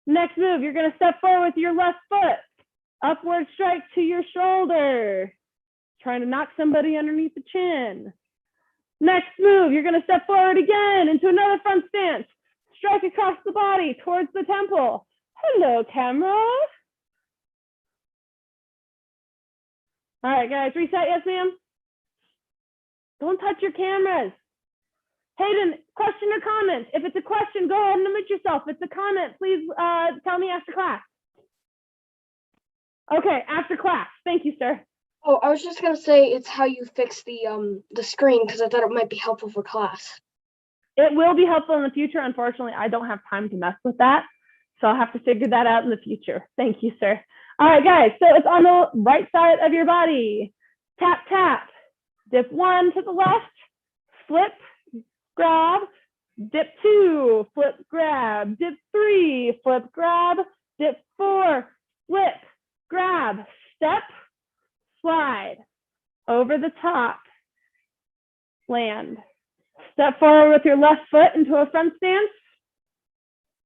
Next move, you're going to step forward with your left foot. Upward strike to your shoulder. Trying to knock somebody underneath the chin. Next move, you're going to step forward again into another front stance. Strike across the body towards the temple. Hello, camera. All right, guys, reset. Yes, ma'am. Don't touch your cameras. Hayden, question or comment? If it's a question, go ahead and unmute yourself. If it's a comment, please tell me after class. Okay, after class. Thank you, sir.
Oh, I was just gonna say it's how you fix the screen because I thought it might be helpful for class.
It will be helpful in the future. Unfortunately, I don't have time to mess with that. So I'll have to figure that out in the future. Thank you, sir. All right, guys. So it's on the right side of your body. Tap, tap. Dip 1 to the left. Flip, grab. Dip 2, flip, grab. Dip 3, flip, grab. Dip 4, flip, grab. Step, slide. Over the top. Land. Step forward with your left foot into a front stance.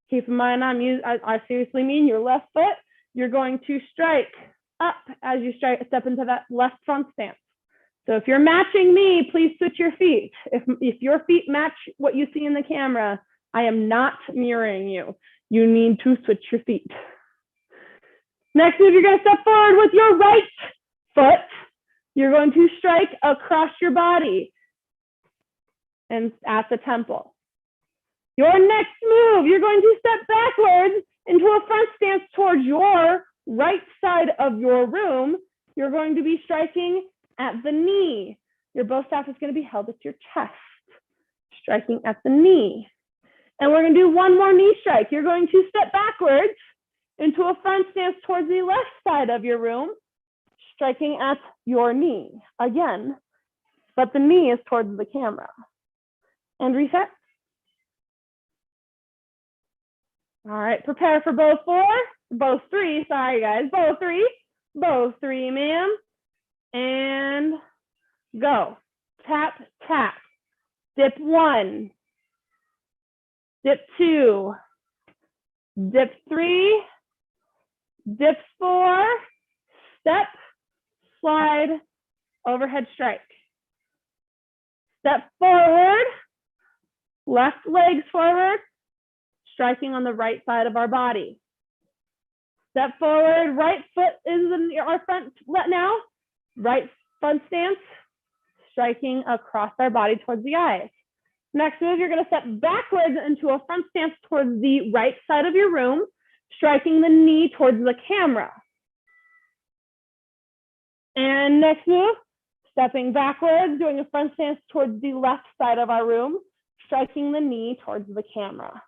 Keep in mind, I seriously mean your left foot. You're going to strike up as you step into that left front stance. So if you're matching me, please switch your feet. If your feet match what you see in the camera, I am not mirroring you. You need to switch your feet. Next move, you're going to step forward with your right foot. You're going to strike across your body and at the temple. Your next move, you're going to step backwards into a front stance towards your right side of your room. You're going to be striking at the knee. Your bow staff is going to be held at your chest, striking at the knee. And we're going to do one more knee strike. You're going to step backwards into a front stance towards the left side of your room, striking at your knee again, but the knee is towards the camera. And reset. All right, prepare for bow 4, bow 3, sorry guys, bow 3, ma'am, and go. Tap, tap, dip 1, dip 2, dip 3, dip 4, step, slide, overhead strike. Step forward, left legs forward, striking on the right side of our body. Step forward, right foot is in our front now, right front stance, striking across our body towards the eyes. Next move, you're going to step backwards into a front stance towards the right side of your room, striking the knee towards the camera. And next move, stepping backwards, doing a front stance towards the left side of our room, striking the knee towards the camera.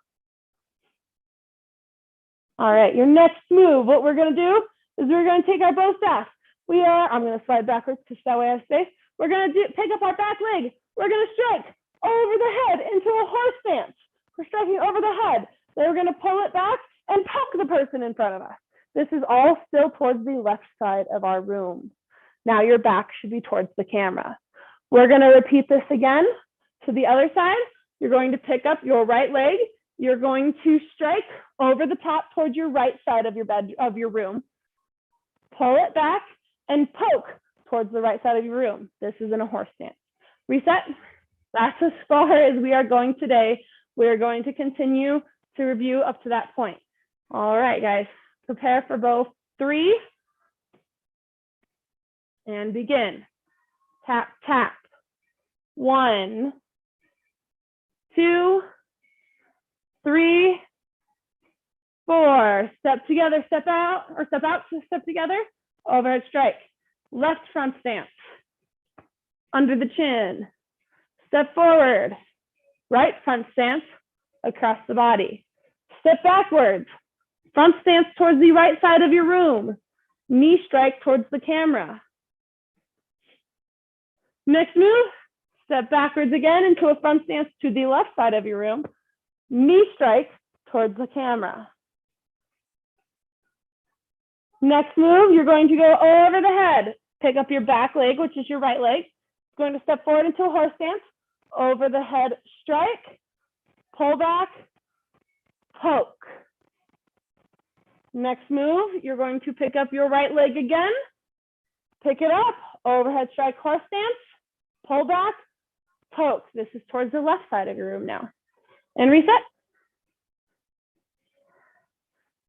All right, your next move, what we're going to do is we're going to take our bow staff. I'm going to slide backwards because that way I stay. We're going to pick up our back leg. We're going to strike over the head into a horse stance. We're striking over the head. Then we're going to pull it back and poke the person in front of us. This is all still towards the left side of our room. Now your back should be towards the camera. We're going to repeat this again to the other side. You're going to pick up your right leg. You're going to strike over the top towards your right side of your room. Pull it back and poke towards the right side of your room. This is in a horse stance. Reset. That's as far as we are going today. We are going to continue to review up to that point. All right, guys, prepare for both 3 and begin. Tap, tap. 1, 2, 3, 4. Step together, step out, or step out, step together. Overhead strike. Left front stance. Under the chin. Step forward. Right front stance across the body. Step backwards. Front stance towards the right side of your room. Knee strike towards the camera. Next move, step backwards again into a front stance to the left side of your room. Knee strike towards the camera. Next move, you're going to go over the head. Pick up your back leg, which is your right leg. Going to step forward into a horse stance. Over the head strike. Pull back. Poke. Next move, you're going to pick up your right leg again. Pick it up. Overhead strike, horse stance. Pull back. Poke. This is towards the left side of your room now. And reset.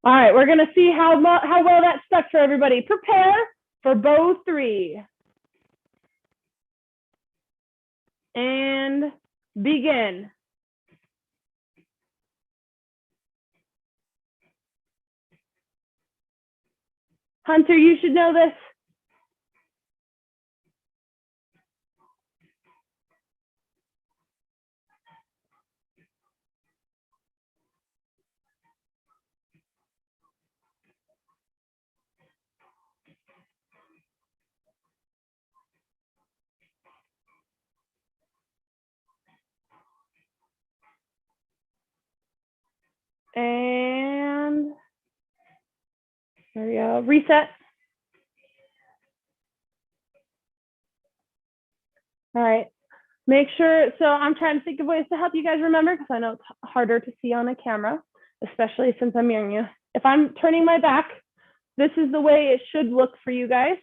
All right, we're going to see how well that stuck for everybody. Prepare for bow 3. And begin. Hunter, you should know this. And there we go. Reset. All right. Make sure, so I'm trying to think of ways to help you guys remember because I know it's harder to see on a camera, especially since I'm hearing you. If I'm turning my back, this is the way it should look for you guys.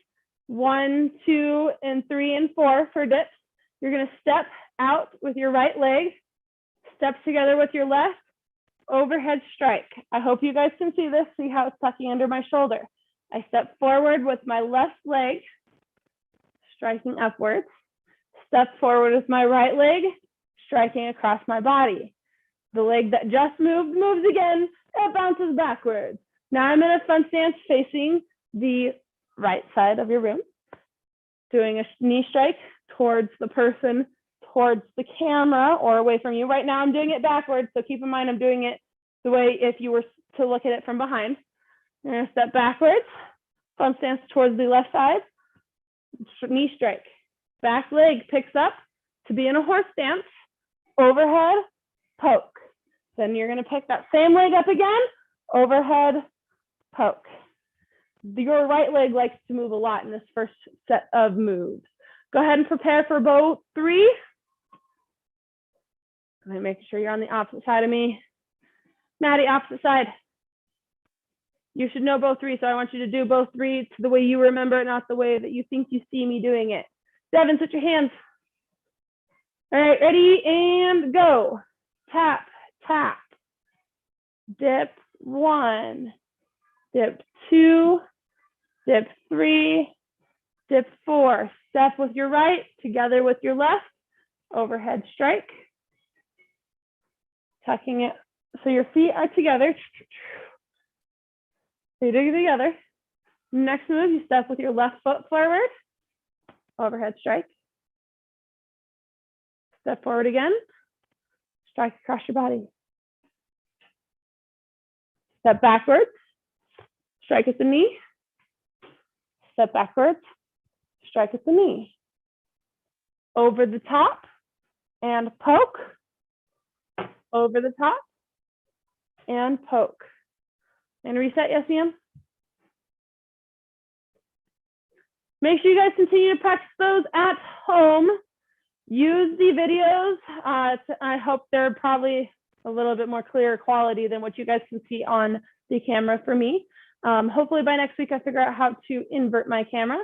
1, 2, and 3, and 4 for dips. You're going to step out with your right leg, step together with your left, overhead strike. I hope you guys can see this, see how it's tucking under my shoulder. I step forward with my left leg, striking upwards. Step forward with my right leg, striking across my body. The leg that just moved moves again, it bounces backwards. Now I'm in a front stance facing the right side of your room, doing a knee strike towards the person, towards the camera or away from you. Right now I'm doing it backwards, so keep in mind I'm doing it the way if you were to look at it from behind. You're going to step backwards, front stance towards the left side, knee strike. Back leg picks up to be in a horse stance, overhead, poke. Then you're going to pick that same leg up again, overhead, poke. Your right leg likes to move a lot in this first set of moves. Go ahead and prepare for bow 3. I'm making sure you're on the opposite side of me. Maddie, opposite side. You should know both three, so I want you to do both three to the way you remember it, not the way that you think you see me doing it. Devin, switch your hands. All right, ready and go. Tap, tap. Dip 1, dip 2, dip 3, dip 4. Step with your right, together with your left. Overhead strike. Tucking it so your feet are together. Feet are together. Next move, you step with your left foot forward. Overhead strike. Step forward again. Strike across your body. Step backwards. Strike at the knee. Step backwards. Strike at the knee. Over the top and poke. Over the top and poke. And reset, yes, ma'am? Make sure you guys continue to practice those at home. Use the videos. I hope they're probably a little bit more clear quality than what you guys can see on the camera for me. Hopefully by next week, I figure out how to invert my camera.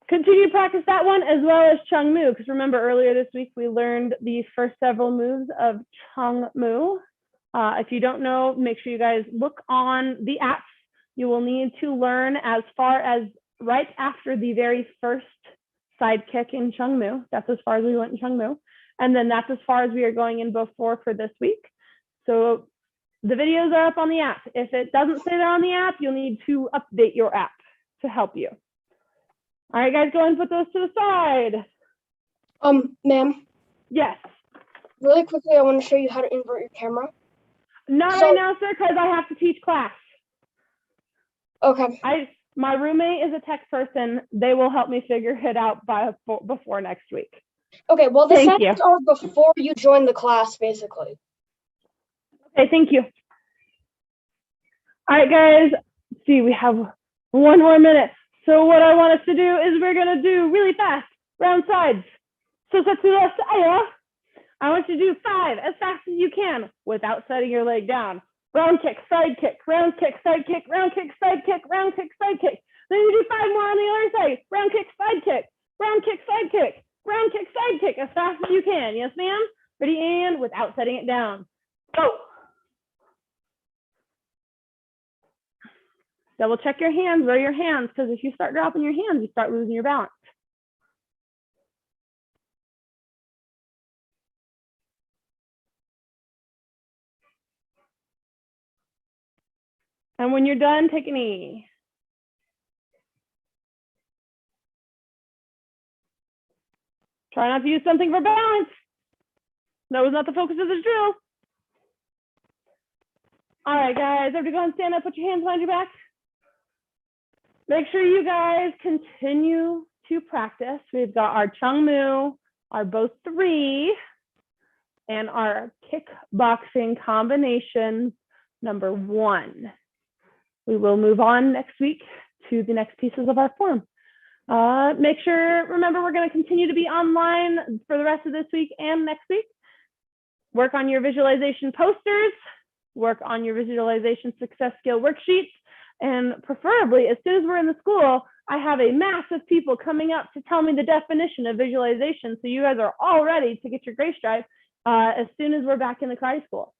Continue to practice that one as well as Chung Mu, because remember earlier this week, we learned the first several moves of Chung Mu. If you don't know, make sure you guys look on the apps. You will need to learn as far as right after the very first side kick in Chung Mu. That's as far as we went in Chung Mu. And then that's as far as we are going in before for this week. So the videos are up on the app. If it doesn't say they're on the app, you'll need to update your app to help you. All right, guys, go ahead and put those to the side.
Ma'am,
Yes.
really quickly, I want to show you how to invert your camera.
Not
So-
right now, sir, because I have to teach class.
Okay.
My roommate is a tech person. They will help me figure it out before next week.
Okay, well, the
Thank you.
settings are before you join the class, basically.
Okay, thank you. All right, guys. Let's see, we have 1 more minute. So what I want us to do is we're gonna do really fast, round sides. So I want you to do 5 as fast as you can without setting your leg down. Round kick, side kick, round kick, side kick, round kick, side kick, round kick, side kick. Then you do 5 more on the other side. Round kick, side kick, round kick, side kick, round kick, side kick, as fast as you can. Yes, ma'am? Ready, and without setting it down. Go. Double check your hands, where are your hands, because if you start dropping your hands, you start losing your balance. And when you're done, take a knee. Try not to use something for balance. That was not the focus of this drill. All right, guys, everybody go and stand up, put your hands behind your back. Make sure you guys continue to practice. We've got our Chung Mu, our both 3, and our kickboxing combination number 1. We will move on next week to the next pieces of our form. Make sure, remember, we're going to continue to be online for the rest of this week and next week. Work on your visualization posters, work on your visualization success skill worksheets, and preferably, as soon as we're in the school, I have a mass of people coming up to tell me the definition of visualization, so you guys are all ready to get your gray stripe as soon as we're back in the karate school.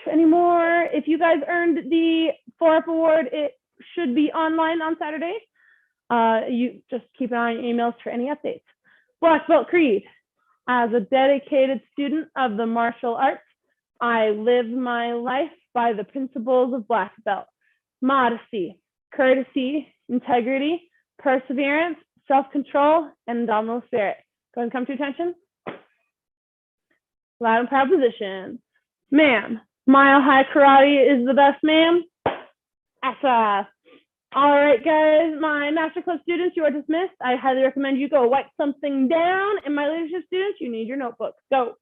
Anymore, if you guys earned the 4-up award, it should be online on Saturday. You just keep an eye on your emails for any updates. Black Belt Creed. As a dedicated student of the martial arts, I live my life by the principles of Black Belt: modesty, courtesy, integrity, perseverance, self-control, and indomitable spirit. Go ahead and come to attention. Loud and proud position. Ma'am, Mile High Karate is the best, ma'am. Asa. All right, guys, my Master Club students, you are dismissed. I highly recommend you go wipe something down. And my leadership students, you need your notebooks. Go.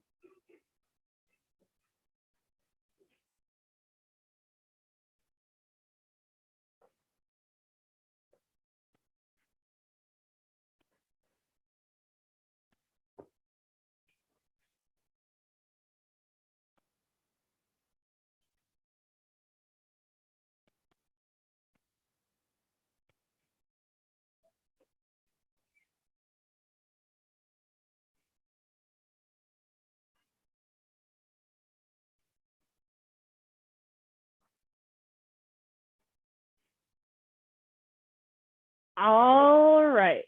All right.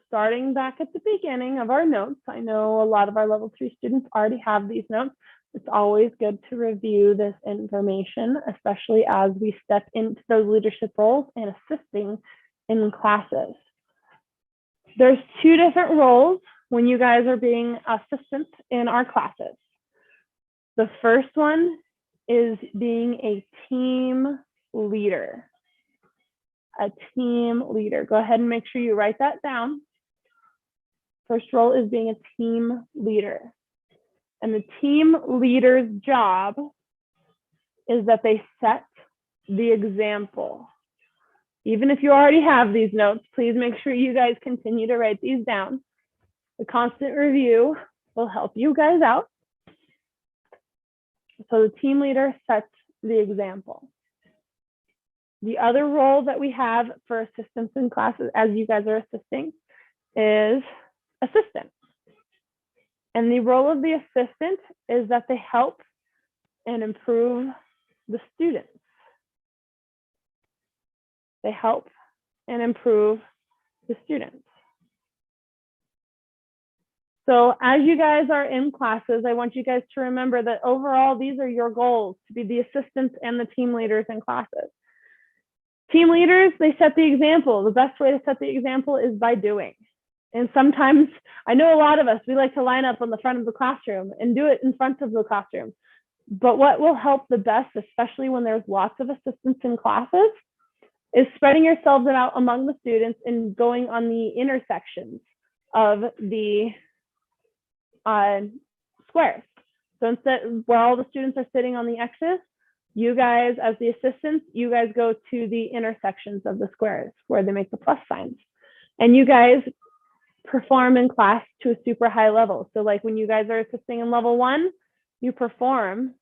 Starting back at the beginning of our notes, I know a lot of our level 3 students already have these notes. It's always good to review this information, especially as we step into those leadership roles and assisting in classes. There's 2 different roles when you guys are being assistants in our classes. The first one is being a team leader. A team leader. Go ahead and make sure you write that down. First role is being a team leader. And the team leader's job is that they set the example. Even if you already have these notes, please make sure you guys continue to write these down. The constant review will help you guys out. So the team leader sets the example. The other role that we have for assistants in classes, as you guys are assisting, is assistant. And the role of the assistant is that they help and improve the students. They help and improve the students. So as you guys are in classes, I want you guys to remember that overall, these are your goals, to be the assistants and the team leaders in classes. Team leaders, they set the example. The best way to set the example is by doing. And sometimes, I know a lot of us, we like to line up on the front of the classroom and do it in front of the classroom. But what will help the best, especially when there's lots of assistants in classes, is spreading yourselves out among the students and going on the intersections of the squares. So instead, where all the students are sitting on the X's, you guys, as the assistants, you guys go to the intersections of the squares where they make the plus signs. And you guys perform in class to a super high level. So like when you guys are assisting in level 1, you perform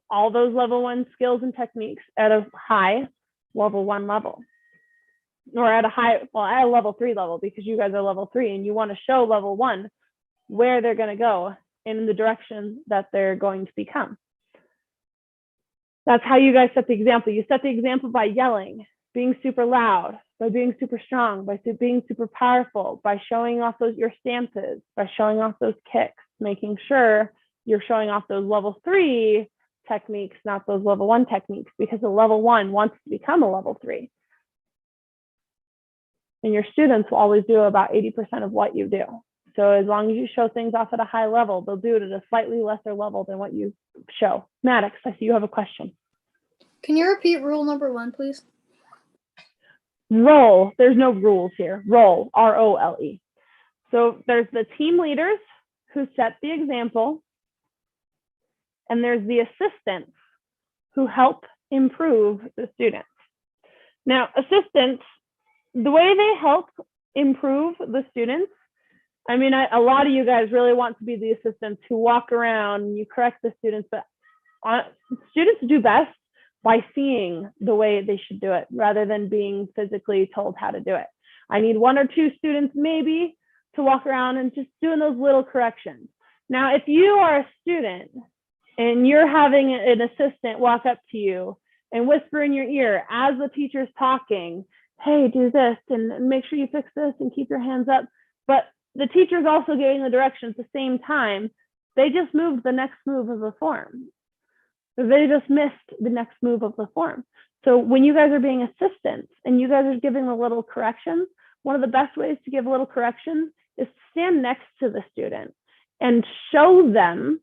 all those level 1 skills and techniques at a high level 1 level. Or at a high, well, at a level 3 level, because you guys are level 3 and you want to show level 1 where they're going to go in the direction that they're going to become. That's how you guys set the example. You set the example by yelling, being super loud, by being super strong, by being super powerful, by showing off your stances, by showing off those kicks, making sure you're showing off those level 3 techniques, not those level 1 techniques, because a level 1 wants to become a level 3. And your students will always do about 80% of what you do. So as long as you show things off at a high level, they'll do it at a slightly lesser level than what you show. Maddox, I see you have a question.
Can you repeat rule number 1, please?
Role, there's no rules here. Role, R-O-L-E. So there's the team leaders who set the example, and there's the assistants who help improve the students. Now, assistants, the way they help improve the students, I mean, a lot of you guys really want to be the assistants who walk around and you correct the students, but students do best by seeing the way they should do it rather than being physically told how to do it. I need 1 or 2 students maybe to walk around and just doing those little corrections. Now, if you are a student and you're having an assistant walk up to you and whisper in your ear as the teacher's talking, hey, do this and make sure you fix this and keep your hands up. But the teacher's also giving the direction at the same time. They just moved the next move of the form. They just missed the next move of the form. So when you guys are being assistants and you guys are giving the little corrections, one of the best ways to give a little correction is to stand next to the student and show them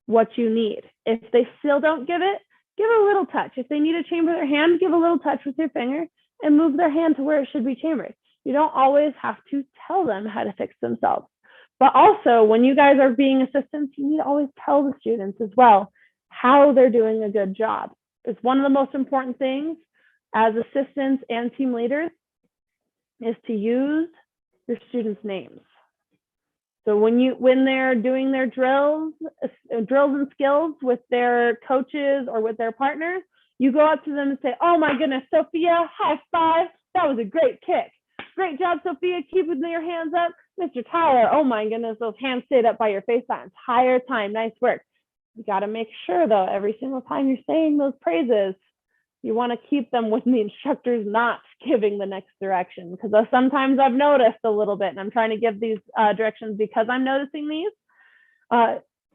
what you need. If they still don't give it, give a little touch. If they need to chamber their hand, give a little touch with your finger and move their hand to where it should be chambered. You don't always have to tell them how to fix themselves. But also, when you guys are being assistants, you need to always tell the students as well how they're doing a good job. It's one of the most important things as assistants and team leaders is to use your students' names. So when they're doing their drills and skills with their coaches or with their partners, you go up to them and say, oh my goodness, Sophia, high five. That was a great kick. Great job, Sophia. Keep with your hands up. Mr. Tyler, oh my goodness, those hands stayed up by your face that entire time. Nice work. You got to make sure, though, every single time you're saying those praises, You want to keep them when the instructor's not giving the next direction, because sometimes I've noticed a little bit, and I'm trying to give these directions because I'm noticing these,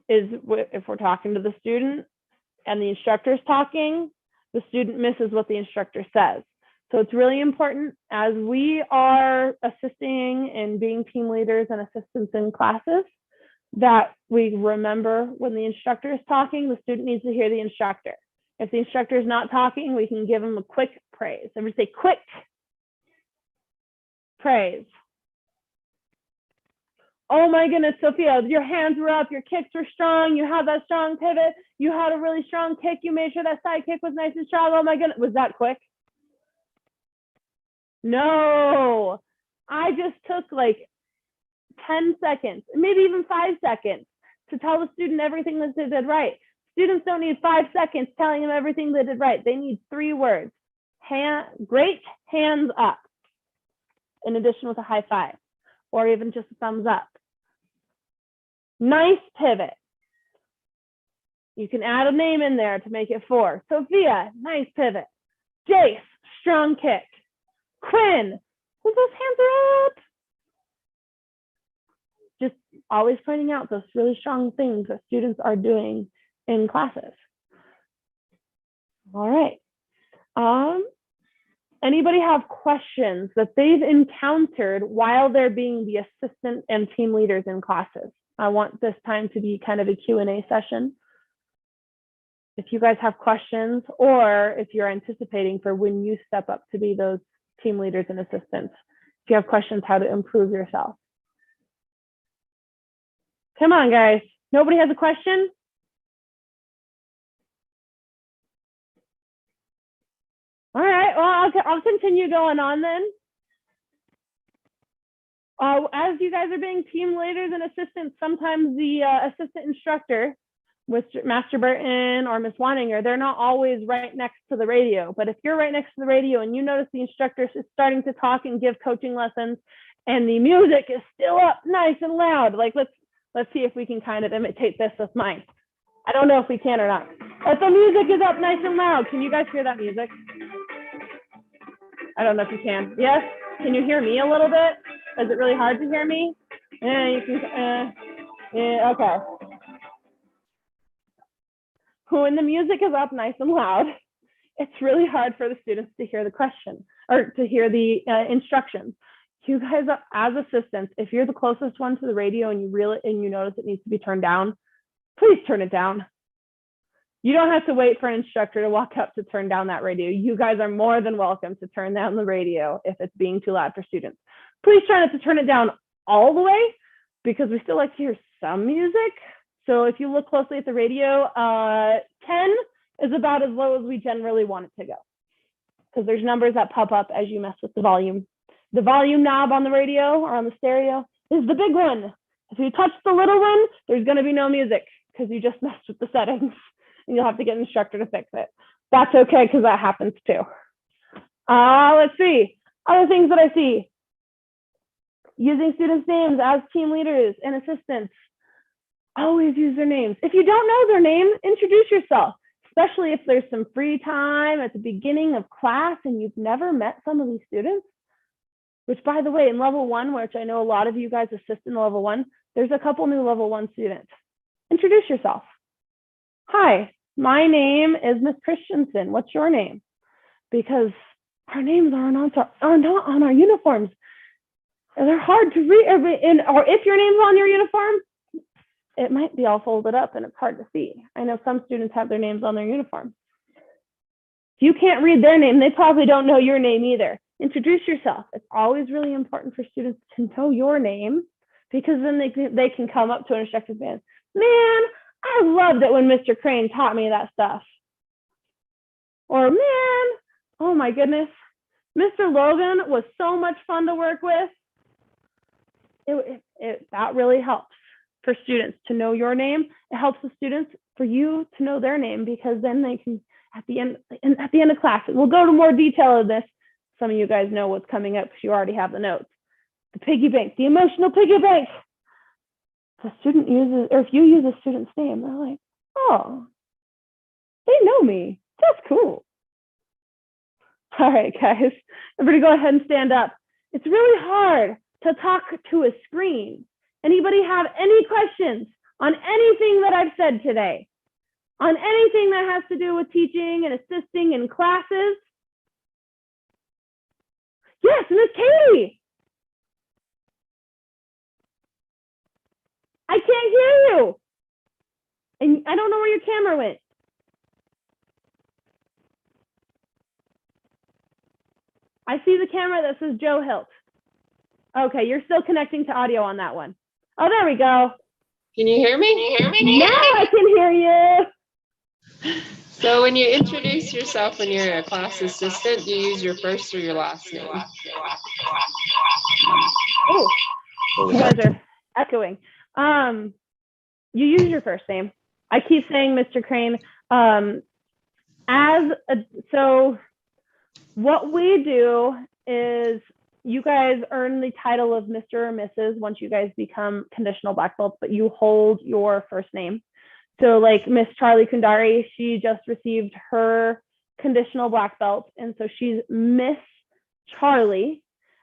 is if we're talking to the student and the instructor's talking, the student misses what the instructor says. So it's really important as we are assisting and being team leaders and assistants in classes that we remember when the instructor is talking, the student needs to hear the instructor. If the instructor is not talking, we can give them a quick praise. Everybody say quick praise. Oh my goodness, Sophia, your hands were up, your kicks were strong, you had that strong pivot, you had a really strong kick, you made sure that side kick was nice and strong. Oh my goodness, was that quick? No, I just took like 10 seconds, maybe even 5 seconds to tell the student everything that they did right. Students don't need 5 seconds telling them everything they did right. They need 3 words. Great, hands up, in addition with a high five, or even just a thumbs up. Nice pivot. You can add a name in there to make it 4. Sophia, nice pivot. Jace, strong kick. Quinn, those hands are up. Just always pointing out those really strong things that students are doing in classes. All right. Anybody have questions that they've encountered while they're being the assistant and team leaders in classes? I want this time to be kind of a Q&A session. If you guys have questions, or if you're anticipating for when you step up to be those team leaders and assistants, if you have questions how to improve yourself. Come on, guys. Nobody has a question? All right, well, I'll continue going on then. As you guys are being team leaders and assistants, sometimes the assistant instructor with Master Burton or Miss Waninger, they're not always right next to the radio. But if you're right next to the radio and you notice the instructor is starting to talk and give coaching lessons and the music is still up nice and loud, like let's see if we can kind of imitate this with mine. I don't know if we can or not. If the music is up nice and loud, can you guys hear that music? I don't know if you can. Yes? Can you hear me a little bit? Is it really hard to hear me? Yeah, you can. Yeah, okay. When the music is up nice and loud, it's really hard for the students to hear the question or to hear the instructions. You guys, as assistants, if you're the closest one to the radio and you notice it needs to be turned down, please turn it down. You don't have to wait for an instructor to walk up to turn down that radio. You guys are more than welcome to turn down the radio if it's being too loud for students. Please try not to turn it down all the way because we still like to hear some music. So if you look closely at the radio, 10 is about as low as we generally want it to go because there's numbers that pop up as you mess with the volume. The volume knob on the radio or on the stereo is the big one. If you touch the little one, there's going to be no music because you just messed with the settings and you'll have to get an instructor to fix it. That's okay because that happens too. Let's see. Other things that I see. Using students' names as team leaders and assistants. Always use their names. If you don't know their name, introduce yourself, especially if there's some free time at the beginning of class and you've never met some of these students. Which, by the way, in level 1, which I know a lot of you guys assist in level 1, there's a couple new level 1 students. Introduce yourself. Hi, my name is Miss Christensen. What's your name? Because our names are not on our uniforms. They're hard to read, or if your name's on your uniform, it might be all folded up and it's hard to see. I know some students have their names on their uniform. If you can't read their name, they probably don't know your name either. Introduce yourself. It's always really important for students to know your name because then they can come up to an instructor and say, man, I loved it when Mr. Crane taught me that stuff. Or man, oh my goodness, Mr. Logan was so much fun to work with. That really helps for students to know your name. It helps the students for you to know their name because then they can, at the end of class, and we'll go to more detail of this. Some of you guys know what's coming up because you already have the notes. The piggy bank, the emotional piggy bank. The student uses, or if you use a student's name, they're like, oh, they know me. That's cool. All right, guys, everybody go ahead and stand up. It's really hard to talk to a screen. Anybody have any questions on anything that I've said today? On anything that has to do with teaching and assisting in classes? Yes, Miss Katie. I can't hear you. And I don't know where your camera went. I see the camera that says Joe Hilt. Okay, you're still connecting to audio on that one. Oh, there we go.
Can you hear me?
Now I can hear you.
So when you introduce yourself when you're a class assistant, do you use your first or your last name?
Oh, you guys are echoing. You use your first name. I keep saying Mr. Crane. So what we do is you guys earn the title of Mr. or Mrs. once you guys become conditional black belts, but you hold your first name. So like Miss Charlie Kundari, she just received her conditional black belt, and so she's Miss Charlie.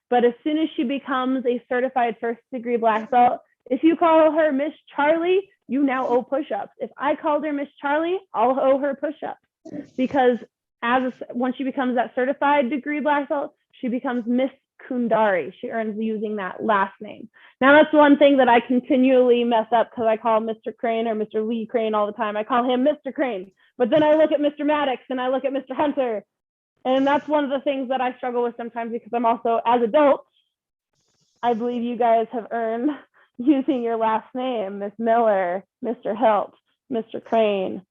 But as soon as she becomes a certified first degree black belt, if you call her Miss Charlie, you now owe push-ups. If I called her Miss Charlie, I'll owe her push-ups, because once she becomes that certified degree black belt, she becomes Miss Kundari. She earns using that last name. Now that's one thing that I continually mess up, because I call Mr. Crane or Mr. Lee Crane all the time. I call him Mr. Crane, but then I look at Mr. Maddox and I look at Mr. Hunter. And that's one of the things that I struggle with sometimes, because I'm also, as adults, I believe you guys have earned using your last name, Miss Miller, Mr. Helt, Mr. Crane.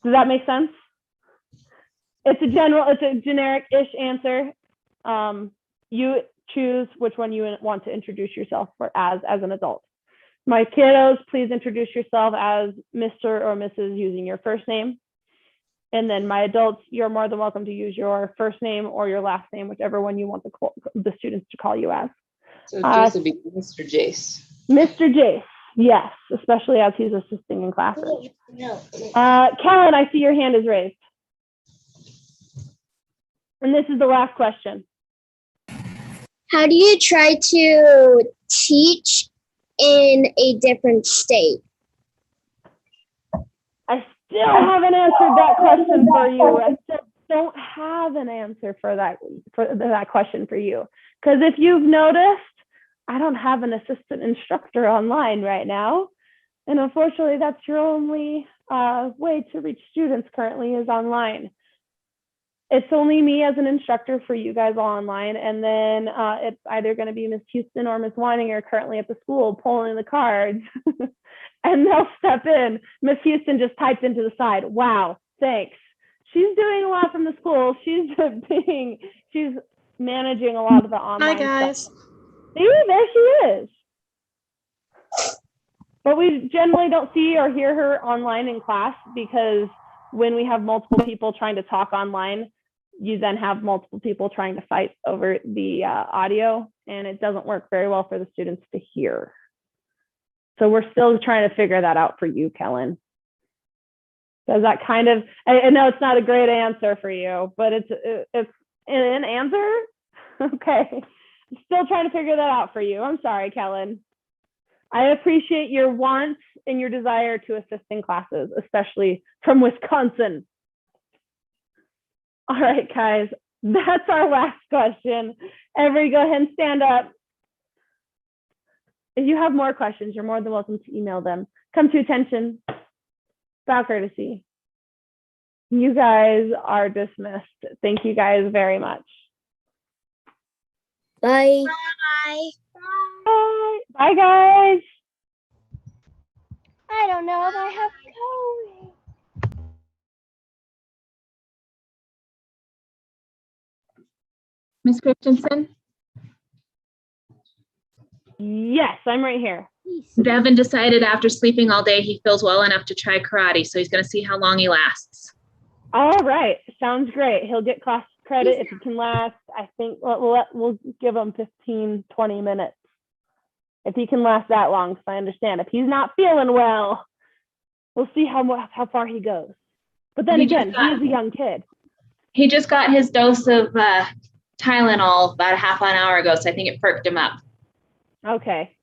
Does that make sense? It's a generic-ish answer. You choose which one you want to introduce yourself as an adult. My kiddos, please introduce yourself as Mr. or Mrs. using your first name. And then my adults, you're more than welcome to use your first name or your last name, whichever one you want the students to call you as.
So Jace would be Mr. Jace.
Mr. Jace, yes, especially as he's assisting in classes. Kellen, I see your hand is raised. And this is the last question.
How do you try to teach in a different state?
I still haven't answered that question for you. I still don't have an answer for that question for you. Because if you've noticed, I don't have an assistant instructor online right now. And unfortunately, that's your only way to reach students currently is online. It's only me as an instructor for you guys all online. And then it's either going to be Miss Houston or Miss Weininger currently at the school pulling the cards. And they'll step in. Miss Houston just typed into the side, wow, thanks. She's doing a lot from the school. She's managing a lot of the online
guys.
stuff. See, there she is. But we generally don't see or hear her online in class, because when we have multiple people trying to talk online, you then have multiple people trying to fight over the audio, and it doesn't work very well for the students to hear. So we're still trying to figure that out for you, Kellen. Does that kind of, I know it's not a great answer for you, but it's an answer? Okay. Still trying to figure that out for you. I'm sorry, Kellen. I appreciate your wants and your desire to assist in classes, especially from Wisconsin. All right, guys, that's our last question. Everybody go ahead and stand up. If you have more questions, you're more than welcome to email them. Come to attention, bow courtesy. You guys are dismissed. Thank you guys very much.
Bye. Bye.
Bye. Bye, guys.
I don't know if I have COVID.
Ms. Christensen,
Yes, I'm right here.
Devin decided after sleeping all day he feels well enough to try karate, so he's going to see how long he lasts.
All right, sounds great. He'll get class credit if he can last. I think we'll give him 15, 20 minutes. If he can last that long, so I understand. If he's not feeling well, we'll see how far he goes. But then again, he's a young kid.
He just got his dose of Tylenol about a half an hour ago, so I think it perked him up.
Okay.